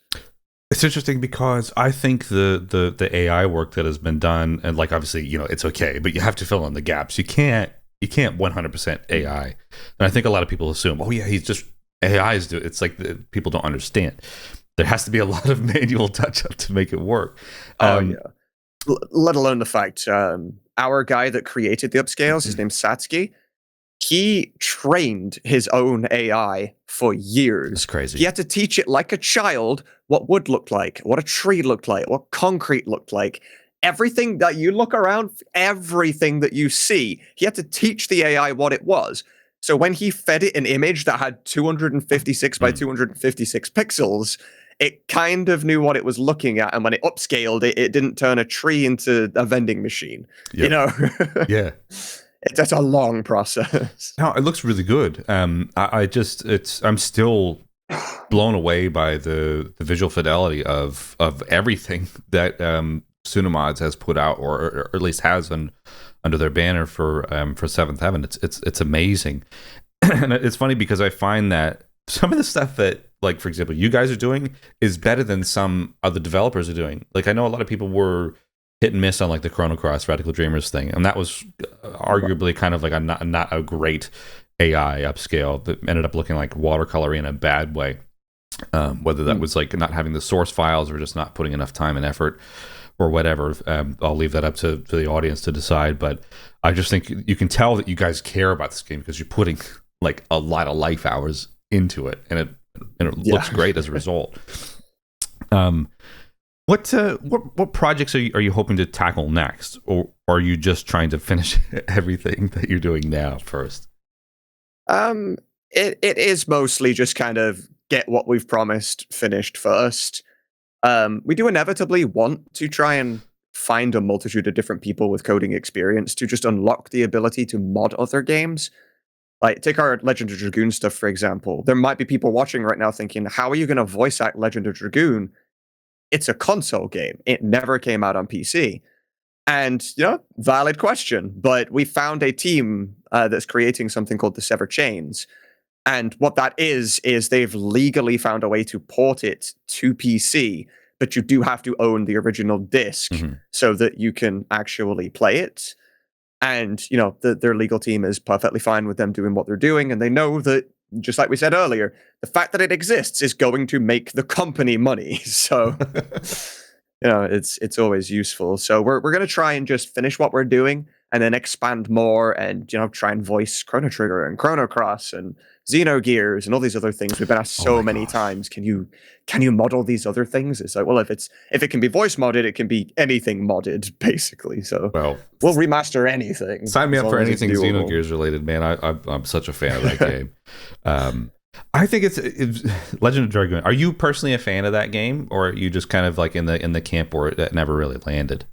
It's interesting because I think the AI work that has been done, and like obviously, it's okay, but you have to fill in the gaps. You can't 100% AI. And I think a lot of people assume, oh yeah, he's just AIs do it. It's like people don't understand. There has to be a lot of manual touch-up to make it work. Let alone the fact, our guy that created the upscales, his name's Satsuki, he trained his own AI for years. That's crazy. He had to teach it like a child what wood looked like, what a tree looked like, what concrete looked like. Everything that you look around, everything that you see, he had to teach the AI what it was. So when he fed it an image that had 256 by 256 pixels, it kind of knew what it was looking at, and when it upscaled it, it didn't turn a tree into a vending machine. You know? Yeah. That's a long process. No, it looks really good. I'm still blown away by the visual fidelity of everything that Tsunamods has put out, or at least has under their banner for 7th Heaven. It's amazing. And it's funny because I find that some of the stuff that, like, for example, you guys are doing is better than some other developers are doing. Like, I know a lot of people were hit and miss on like the Chrono Cross Radical Dreamers thing, and that was arguably kind of like a not a great AI upscale that ended up looking like watercolory in a bad way. Whether that was like not having the source files or just not putting enough time and effort or whatever, I'll leave that up to the audience to decide. But I just think you can tell that you guys care about this game because you're putting like a lot of life hours into it, and it looks great as a result. What projects are you hoping to tackle next, or are you just trying to finish everything that you're doing now first? It is mostly just kind of get what we've promised finished first. We do inevitably want to try and find a multitude of different people with coding experience to just unlock the ability to mod other games. Like, take our Legend of Dragoon stuff, for example. There might be people watching right now thinking, how are you going to voice act Legend of Dragoon? It's a console game. It never came out on PC. And, valid question. But we found a team that's creating something called the Severed Chains. And what that is they've legally found a way to port it to PC, but you do have to own the original disc so that you can actually play it. And, their legal team is perfectly fine with them doing what they're doing. And they know that, just like we said earlier, the fact that it exists is going to make the company money. So, it's always useful. So we're going to try and just finish what we're doing and then expand more and, try and voice Chrono Trigger and Chrono Cross and Xenogears and all these other things. We've been asked so many times, can you model these other things? It's like, well, if it can be voice modded, it can be anything modded, basically. So we'll remaster anything. Sign me up for anything Xenogears related, man. I'm such a fan of that game. I think it's Legend of Dragoon. Are you personally a fan of that game, or are you just kind of like in the camp where it never really landed?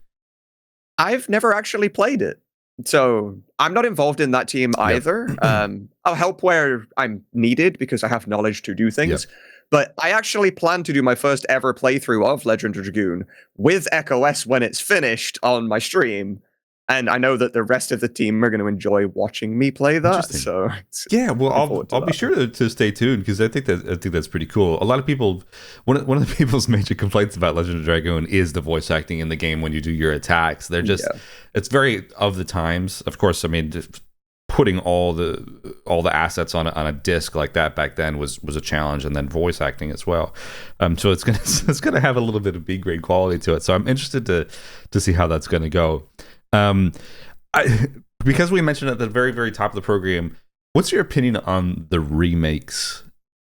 I've never actually played it, so I'm not involved in that team either. I'll help where I'm needed because I have knowledge to do things. But I actually plan to do my first ever playthrough of Legend of Dragoon with EchoS when it's finished on my stream. And I know that the rest of the team are going to enjoy watching me play that. So I'll be sure to stay tuned because I think that's pretty cool. A lot of people, one of the people's major complaints about Legend of Dragoon is the voice acting in the game when you do your attacks. They're just it's very of the times. Of course, I mean, putting all the assets on a disc like that back then was a challenge, and then voice acting as well. So it's gonna have a little bit of B grade quality to it. So I'm interested to see how that's gonna go. Because we mentioned at the very, very top of the program, what's your opinion on the remakes?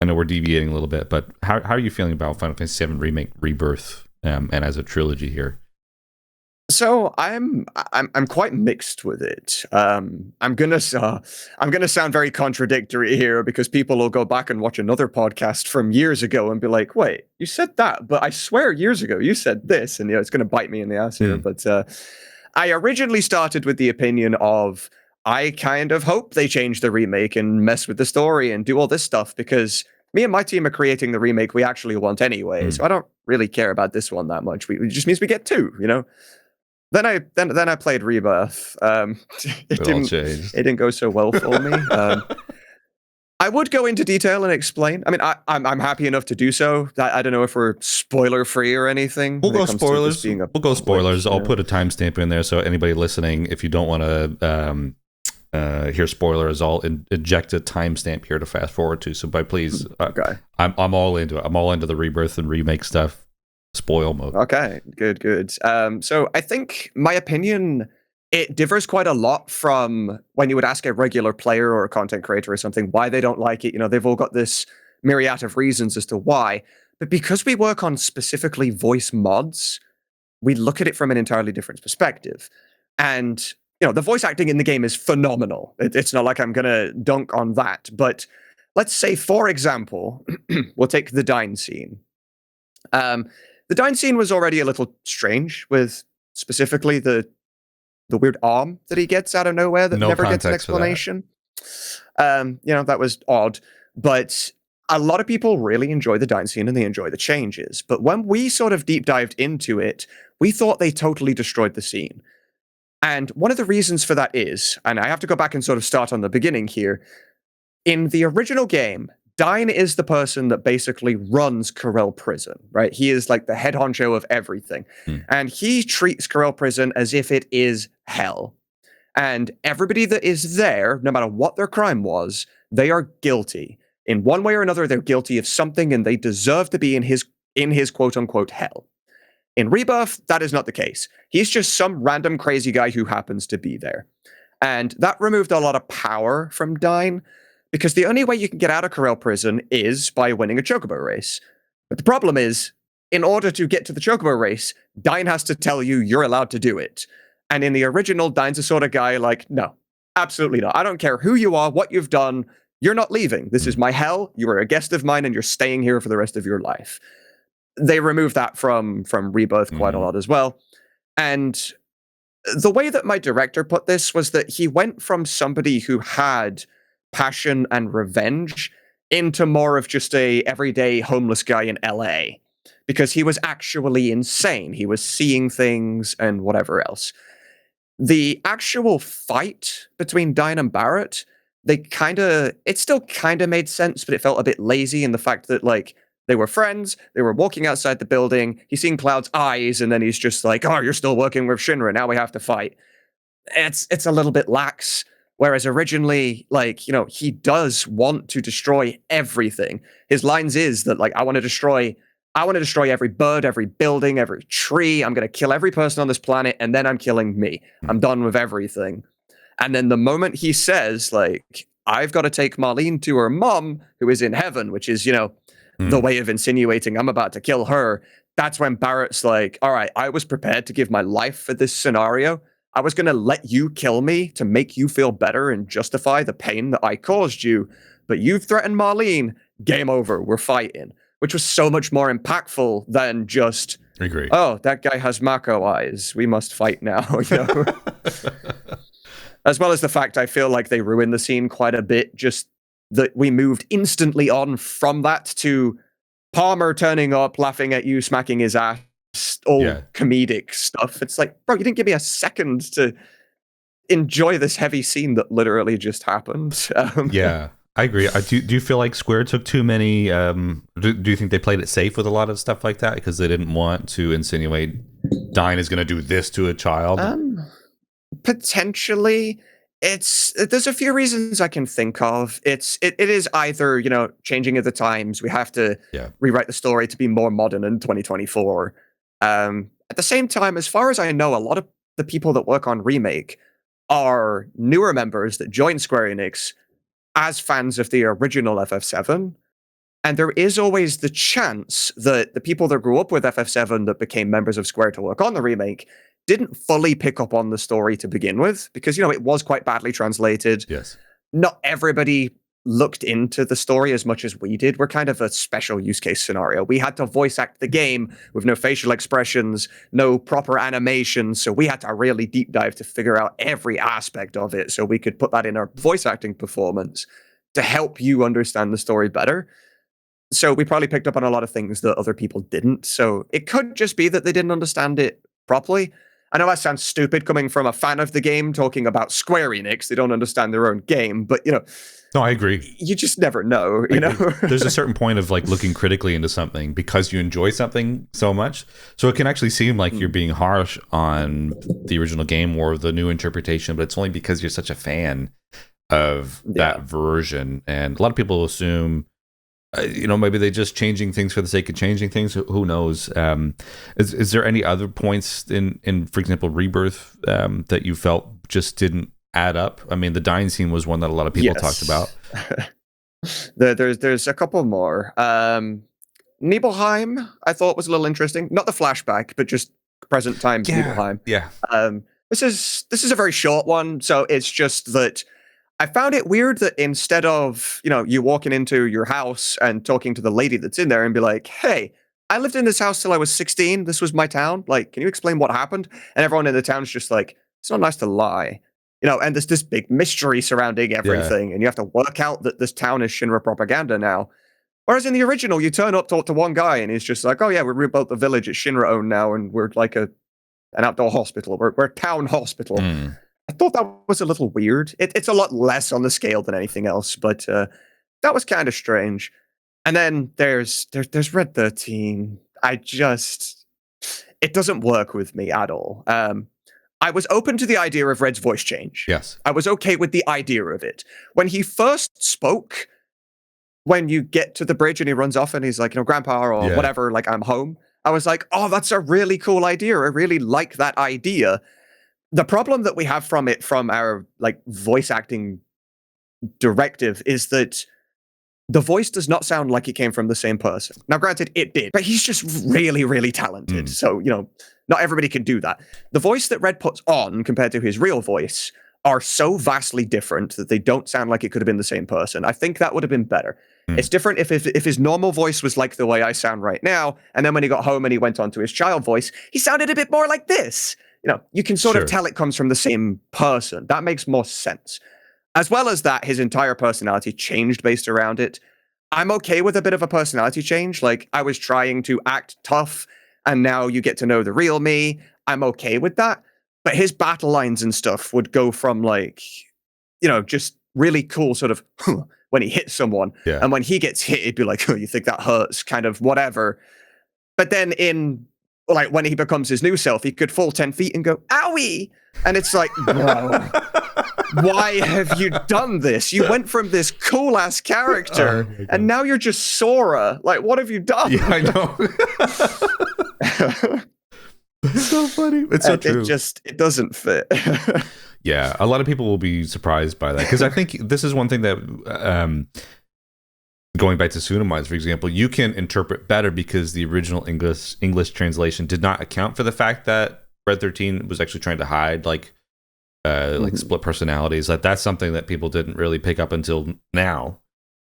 I know we're deviating a little bit, but how are you feeling about Final Fantasy VII Remake Rebirth and as a trilogy here? So I'm quite mixed with it. I'm gonna sound very contradictory here because people will go back and watch another podcast from years ago and be like, "Wait, you said that, but I swear years ago you said this," and it's gonna bite me in the ass here. But I originally started with the opinion of, I kind of hope they change the remake and mess with the story and do all this stuff because me and my team are creating the remake we actually want anyway. So I don't really care about this one that much. It just means we get two, Then I played Rebirth. It didn't go so well for me. I would go into detail and explain. I mean, I'm happy enough to do so. I don't know if we're spoiler free or anything. We'll go spoilers. I'll put a timestamp in there so anybody listening, if you don't want to hear spoilers, I'll inject a timestamp here to fast forward to. So, please, I'm all into it. I'm all into the Rebirth and remake stuff. Spoil mode. Okay, good. So I think my opinion, it differs quite a lot from when you would ask a regular player or a content creator or something why they don't like it. They've all got this myriad of reasons as to why. But because we work on specifically voice mods, we look at it from an entirely different perspective. And the voice acting in the game is phenomenal. It's not like I'm gonna dunk on that, but let's say, for example, we'll take the Dine scene. The Dine scene was already a little strange, with specifically the weird arm that he gets out of nowhere that No never gets an context for that. explanation. That was odd, but a lot of people really enjoy the Dine scene and they enjoy the changes. But when we sort of deep dived into it, we thought they totally destroyed the scene. And one of the reasons for that is, and I have to go back and sort of start on the beginning here, in the original game, Dine is the person that basically runs Corel Prison, right? He is like the head honcho of everything. And he treats Corel Prison as if it is hell. And everybody that is there, no matter what their crime was, they are guilty. In one way or another, they're guilty of something and they deserve to be in his quote unquote hell. In Rebirth, that is not the case. He's just some random crazy guy who happens to be there. And that removed a lot of power from Dine, because the only way you can get out of Corel Prison is by winning a Chocobo race. But the problem is, in order to get to the Chocobo race, Dine has to tell you you're allowed to do it. And in the original, Dine's the sort of guy like, no, absolutely not. I don't care who you are, what you've done, you're not leaving. This is my hell. You are a guest of mine and you're staying here for the rest of your life. They removed that from Rebirth quite a lot as well. And the way that my director put this was that he went from somebody who had passion and revenge into more of just a everyday homeless guy in LA, because he was actually insane. He was seeing things and whatever else. The actual fight between Dine and Barrett, it still kind of made sense, but it felt a bit lazy in the fact that, like, they were friends, they were walking outside the building, he's seeing Cloud's eyes, and then he's just like, oh, you're still working with Shinra, now we have to fight. It's a little bit lax, whereas originally, like, he does want to destroy everything. His lines is that, like, I want to destroy every bird, every building, every tree, I'm going to kill every person on this planet, and then I'm killing me. I'm done with everything. And then the moment he says, like, I've got to take Marlene to her mom, who is in heaven, which is, the way of insinuating I'm about to kill her, that's when Barrett's like, all right, I was prepared to give my life for this scenario. I was going to let you kill me to make you feel better and justify the pain that I caused you. But you've threatened Marlene. Game over. We're fighting. Which was so much more impactful than just, Agree. Oh, that guy has Mako eyes. We must fight now. As well as the fact I feel like they ruined the scene quite a bit, just that we moved instantly on from that to Palmer turning up, laughing at you, smacking his ass, all comedic stuff. It's like, bro, you didn't give me a second to enjoy this heavy scene that literally just happened. Yeah, I agree. Do you feel like Square took too many? Do you think they played it safe with a lot of stuff like that because they didn't want to insinuate Dine is going to do this to a child? Potentially. There's a few reasons I can think of. It is either, changing of the times. We have to rewrite the story to be more modern in 2024. At the same time, as far as I know, a lot of the people that work on Remake are newer members that joined Square Enix as fans of the original FF7. And there is always the chance that the people that grew up with FF7 that became members of Square to work on the remake didn't fully pick up on the story to begin with, because, it was quite badly translated. Yes. Not everybody looked into the story as much as we did. We're kind of a special use case scenario. We had to voice act the game with no facial expressions, no proper animation, so we had to really deep dive to figure out every aspect of it so we could put that in our voice acting performance to help you understand the story better. So we probably picked up on a lot of things that other people didn't. So it could just be that they didn't understand it properly. I know that sounds stupid coming from a fan of the game talking about Square Enix. They don't understand their own game, but, No, I agree. You just never know, you know? There's a certain point of, like, looking critically into something because you enjoy something so much. So it can actually seem like you're being harsh on the original game or the new interpretation, but it's only because you're such a fan of that version. And a lot of people assume, maybe they're just changing things for the sake of changing things. Who knows? Is there any other points in for example, Rebirth that you felt just didn't add up? I mean, the Dine scene was one that a lot of people talked about. There's a couple more. Nibelheim, I thought was a little interesting. Not the flashback, but just present times Nibelheim. Yeah. This is a very short one, so it's just that I found it weird that instead of, you walking into your house and talking to the lady that's in there and be like, "Hey, I lived in this house till I was 16. This was my town. Like, can you explain what happened?" And everyone in the town's just like, "It's not nice to lie." And there's this big mystery surrounding Yeah. everything, and you have to work out that this town is Shinra propaganda now. Whereas in the original, you turn up, talk to one guy, and he's just like, "Oh yeah, we rebuilt the village. It's Shinra owned now, and we're like an outdoor hospital. We're a town hospital." Mm. I thought that was a little weird. It's a lot less on the scale than anything else, but that was kind of strange. And then there's Red 13. It doesn't work with me at all. I was open to the idea of Red's voice change. Yes. I was okay with the idea of it. When he first spoke, when you get to the bridge and he runs off and he's like, "Grandpa," or whatever, like, "I'm home," I was like, "Oh, that's a really cool idea. I really like that idea." The problem that we have from our like voice acting directive is that the voice does not sound like it came from the same person. Now, granted, it did, but he's just really, really talented. So, not everybody can do that. The voice that Red puts on compared to his real voice are so vastly different that they don't sound like it could have been the same person. I think that would have been better. It's different if his normal voice was like the way I sound right now, and then when he got home and he went on to his child voice, he sounded a bit more like this. You can sort of tell it comes from the same person. That makes more sense. As well as that, his entire personality changed based around it. I'm okay with a bit of a personality change. Like, I was trying to act tough, and now you get to know the real me. I'm okay with that. But his battle lines and stuff would go from, like, just really cool sort of when he hits someone. Yeah. And when he gets hit, it'd be like, "Oh, you think that hurts?" kind of whatever. But then when he becomes his new self, he could fall 10 feet and go, "Owie!" And it's like, bro, why have you done this? You went from this cool ass character, and now you're just Sora. Like, what have you done? Yeah, I know. It's so funny. It's so true. It doesn't fit. Yeah, a lot of people will be surprised by that, because I think this is one thing that, going back to Tsunamods, for example, you can interpret better because the original English translation did not account for the fact that Red 13 was actually trying to hide like split personalities. That's something that people didn't really pick up until now.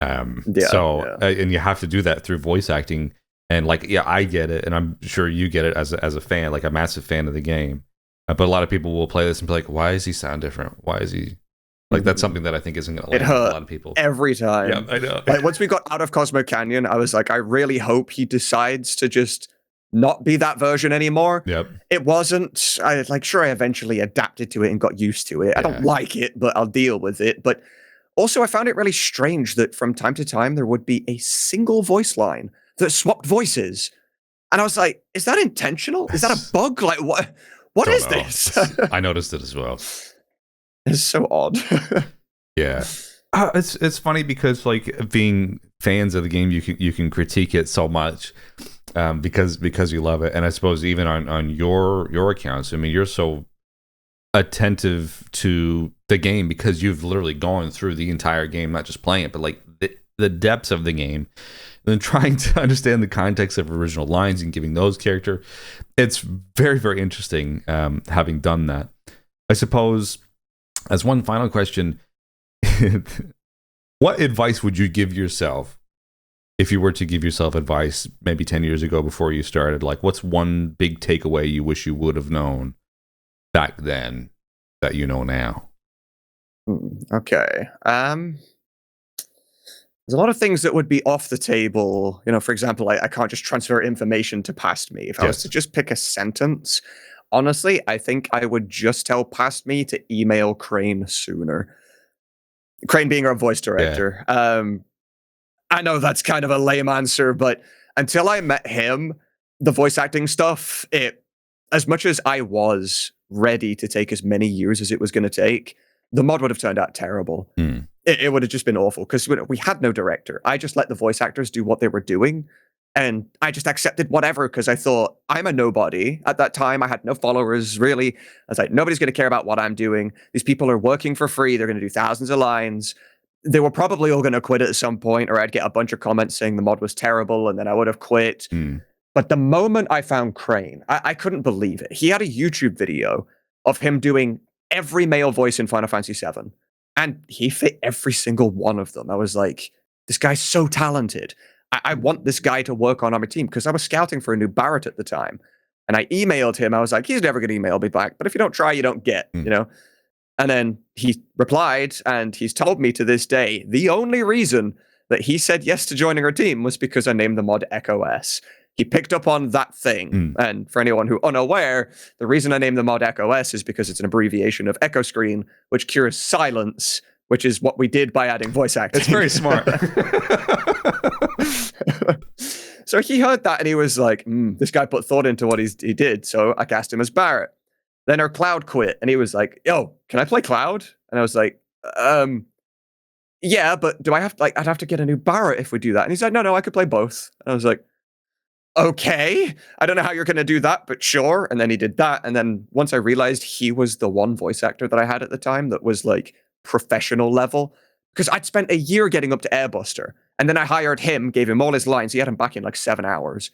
And you have to do that through voice acting. And I get it, and I'm sure you get it as a fan, like a massive fan of the game. But a lot of people will play this and be like, "Why does he sound different? Why is he?" Like, that's something that I think isn't going to land with a lot of people. Every time. Yeah, I know. Like, once we got out of Cosmo Canyon, I was like, I really hope he decides to just not be that version anymore. Yep. It wasn't. Sure, I eventually adapted to it and got used to it. I don't like it, but I'll deal with it. But also, I found it really strange that from time to time, there would be a single voice line that swapped voices. And I was like, is that intentional? Is that a bug? Like, what is this? I noticed it as well. It's so odd. Yeah. It's funny because, like, being fans of the game, you can critique it so much because you love it. And I suppose even on your accounts, I mean, you're so attentive to the game because you've literally gone through the entire game, not just playing it, but like the depths of the game, and then trying to understand the context of original lines and giving those character. It's very, very interesting having done that. I suppose, as one final question, what advice would you give yourself if you were to give yourself advice maybe 10 years ago before you started? Like, what's one big takeaway you wish you would have known back then that you know now? Okay. There's a lot of things that would be off the table. For example, I can't just transfer information to past me. If I was to just pick a sentence, honestly, I think I would just tell past me to email Crane sooner. Crane being our voice director. I know that's kind of a lame answer, but until I met him, the voice acting stuff, as much as I was ready to take as many years as it was going to take, the mod would have turned out terrible. It would have just been awful because we had no director. I just let the voice actors do what they were doing. And I just accepted whatever because I thought, I'm a nobody. At that time, I had no followers, really. I was like, nobody's going to care about what I'm doing. These people are working for free. They're going to do thousands of lines. They were probably all going to quit at some point, or I'd get a bunch of comments saying the mod was terrible, and then I would have quit. But the moment I found Crane, I couldn't believe it. He had a YouTube video of him doing every male voice in Final Fantasy VII. And he fit every single one of them. I was like, this guy's so talented. I want this guy to work on our team because I was scouting for a new Barrett at the time. And I emailed him. I was like, he's never going to email me back. But if you don't try, you don't get, you know? And then he replied, and he's told me to this day, the only reason that he said yes to joining our team was because I named the mod Echo S. He picked up on that thing. And for anyone who unaware, the reason I named the mod Echo S is because it's an abbreviation of Echo Screen, which cures silence, which is what we did by adding voice acting. It's very smart. So he heard that and he was like, this guy put thought into what he did. So I cast him as Barrett. Then our Cloud quit and he was like, yo, can I play Cloud? And I was like, yeah, but do I have to, like, I'd have to get a new Barrett if we do that. And he's like, no, I could play both. And I was like, okay, I don't know how you're going to do that, but sure. And then he did that. And then once I realized he was the one voice actor that I had at the time that was like professional level, because I'd spent a year getting up to Airbuster. And then I hired him, gave him all his lines. He had him back in like 7 hours.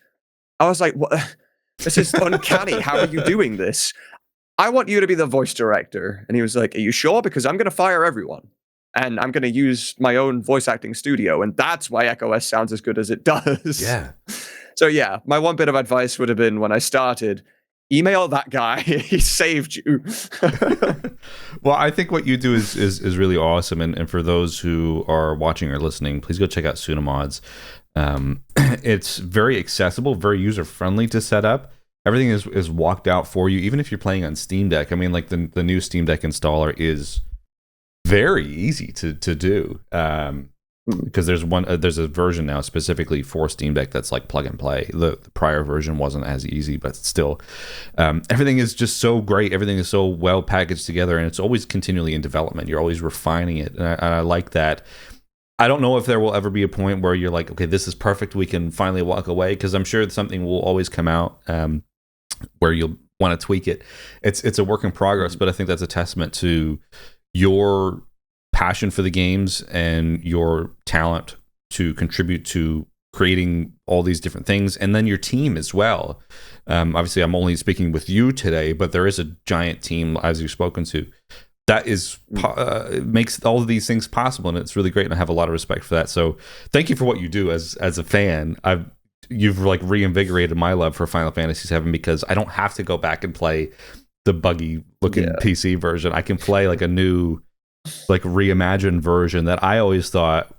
I was like, what? This is uncanny. How are you doing this? I want you to be the voice director. And he was like, are you sure? Because I'm going to fire everyone. And I'm going to use my own voice acting studio. And that's why Echo S sounds as good as it does. Yeah. So yeah, my one bit of advice would have been when I started, email that guy. He saved you. Well, I think what you do is really awesome. And for those who are watching or listening, please go check out Suna Mods. It's very accessible, very user-friendly to set up. Everything is walked out for you, even if you're playing on Steam Deck. I mean, like the new Steam Deck installer is very easy to do. Because there's a version now specifically for Steam Deck that's like plug and play. The prior version wasn't as easy, but still, everything is just so great. Everything is so well packaged together, and it's always continually in development. You're always refining it, and I like that. I don't know if there will ever be a point where you're like, okay, this is perfect. We can finally walk away, because I'm sure something will always come out where you'll want to tweak it. It's a work in progress, but I think that's a testament to your passion for the games and your talent to contribute to creating all these different things, and then your team as well. Obviously, I'm only speaking with you today, but there is a giant team, as you've spoken to, that is makes all of these things possible, and it's really great, and I have a lot of respect for that. So thank you for what you do as a fan. You've like reinvigorated my love for Final Fantasy VII, because I don't have to go back and play the buggy looking PC version. I can play like a new, like reimagined version that I always thought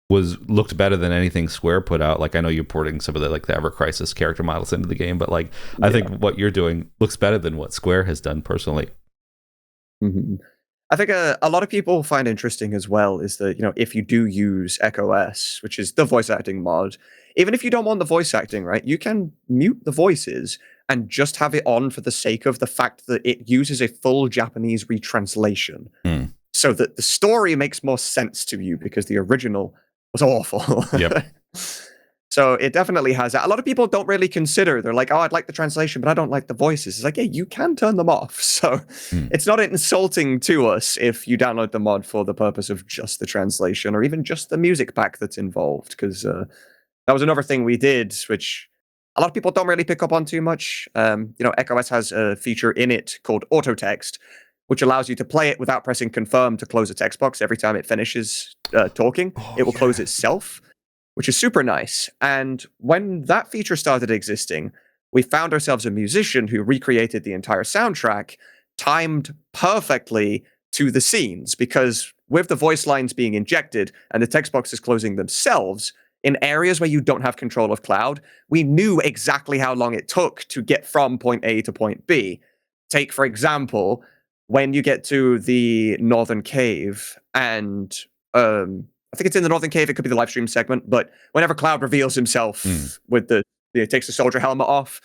looked better than anything Square put out. Like, I know you're porting some of the like the Ever Crisis character models into the game, but like I think what you're doing looks better than what Square has done personally. I think a lot of people find interesting as well is that, you know, if you do use Echo S, which is the voice acting mod, even if you don't want the voice acting, right, you can mute the voices and just have it on for the sake of the fact that it uses a full Japanese retranslation. So that the story makes more sense to you, because the original was awful. Yep. So it definitely has that. A lot of people don't really consider. They're like, oh, I'd like the translation, but I don't like the voices. It's like, yeah, you can turn them off. So it's not insulting to us if you download the mod for the purpose of just the translation, or even just the music pack that's involved. Because that was another thing we did, which a lot of people don't really pick up on too much. You know, Echo S has a feature in it called auto text, which allows you to play it without pressing confirm to close a text box every time it finishes talking. It will close itself, which is super nice. And when that feature started existing, we found ourselves a musician who recreated the entire soundtrack, timed perfectly to the scenes, because with the voice lines being injected and the text boxes closing themselves, in areas where you don't have control of Cloud, we knew exactly how long it took to get from point A to point B. Take, for example, when you get to the Northern Cave, and I think it's in the Northern Cave, it could be the live stream segment, but whenever Cloud reveals himself with takes the soldier helmet off,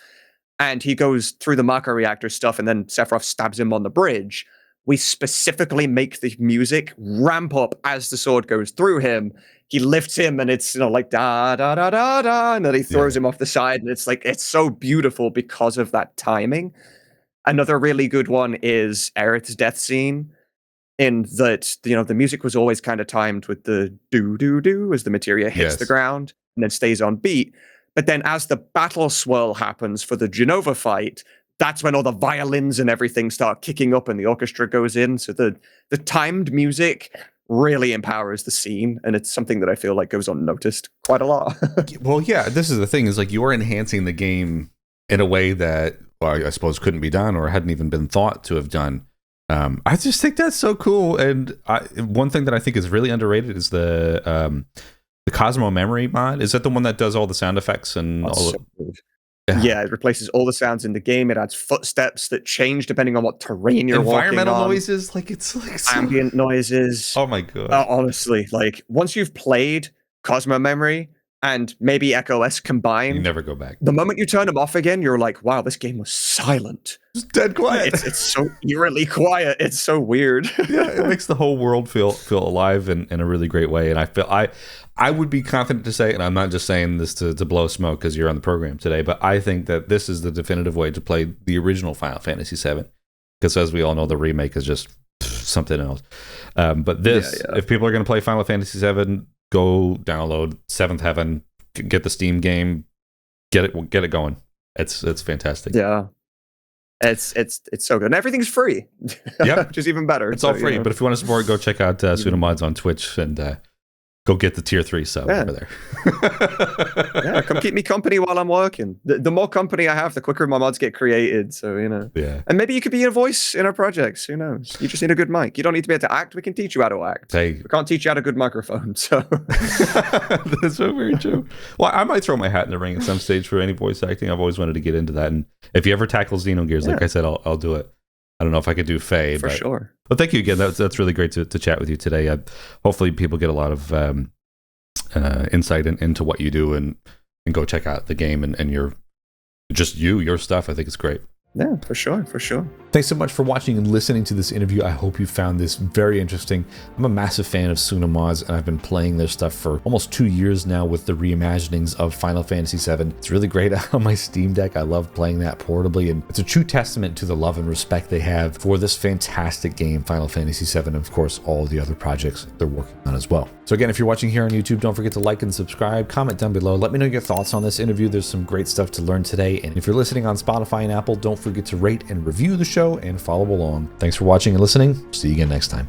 and he goes through the Mako reactor stuff, and then Sephiroth stabs him on the bridge, we specifically make the music ramp up as the sword goes through him. He lifts him, and it's, you know, like da da da da da, and then he throws him off the side, and it's like, it's so beautiful because of that timing. Another really good one is Erek's death scene, in that, you know, the music was always kind of timed with the do do do as the materia hits the ground and then stays on beat. But then as the battle swirl happens for the Genova fight, that's when all the violins and everything start kicking up and the orchestra goes in. So the timed music really empowers the scene, and it's something that I feel like goes unnoticed quite a lot. Well, yeah, this is the thing, is like you are enhancing the game in a way that, well, I suppose couldn't be done or hadn't even been thought to have done. I just think that's so cool. And one thing that I think is really underrated is the Cosmo Memory mod. Is that the one that does all the sound effects and That's all? so good. Yeah, it replaces all the sounds in the game. It adds footsteps that change depending on what terrain you're walking on. Environmental noises, like it's like ambient noises. Oh my god! Honestly, like once you've played Cosmo Memory and maybe Echo S combined, you never go back. The moment you turn them off again, you're like, "Wow, this game was silent. It's dead quiet. It's so eerily quiet. It's so weird." Yeah, it makes the whole world feel alive in a really great way. And I feel I would be confident to say, and I'm not just saying this to blow smoke because you're on the program today, but I think that this is the definitive way to play the original Final Fantasy VII. Because as we all know, the remake is just something else. But this, if people are going to play Final Fantasy VII, go download Seventh Heaven, get the Steam game, get it going. It's fantastic. Yeah. It's so good. And everything's free. Yep. Which is even better. It's all free. But if you want to support, go check out Suna Mods on Twitch and go get the tier 3 sub over there. Yeah, come keep me company while I'm working. The more company I have, the quicker my mods get created. So, Yeah. And maybe you could be a voice in our projects. Who knows? You just need a good mic. You don't need to be able to act. We can teach you how to act. Hey. We can't teach you how to good microphone. So that's so very true. Well, I might throw my hat in the ring at some stage for any voice acting. I've always wanted to get into that. And if you ever tackle Xenogears, like I said, I'll do it. I don't know if I could do Faye. For sure. Well, thank you again. That's really great to chat with you today. Hopefully people get a lot of insight into what you do and go check out the game and your stuff. I think it's great. Yeah, for sure. Thanks so much for watching and listening to this interview. I hope you found this very interesting. I'm a massive fan of Suna Mods, and I've been playing their stuff for almost 2 years now with the reimaginings of Final Fantasy VII. It's really great on my Steam Deck. I love playing that portably, and it's a true testament to the love and respect they have for this fantastic game, Final Fantasy VII, and of course, all the other projects they're working on as well. So again, if you're watching here on YouTube, don't forget to like and subscribe, comment down below. Let me know your thoughts on this interview. There's some great stuff to learn today. And if you're listening on Spotify and Apple, don't forget to rate and review the show and follow along. Thanks for watching and listening. See you again next time.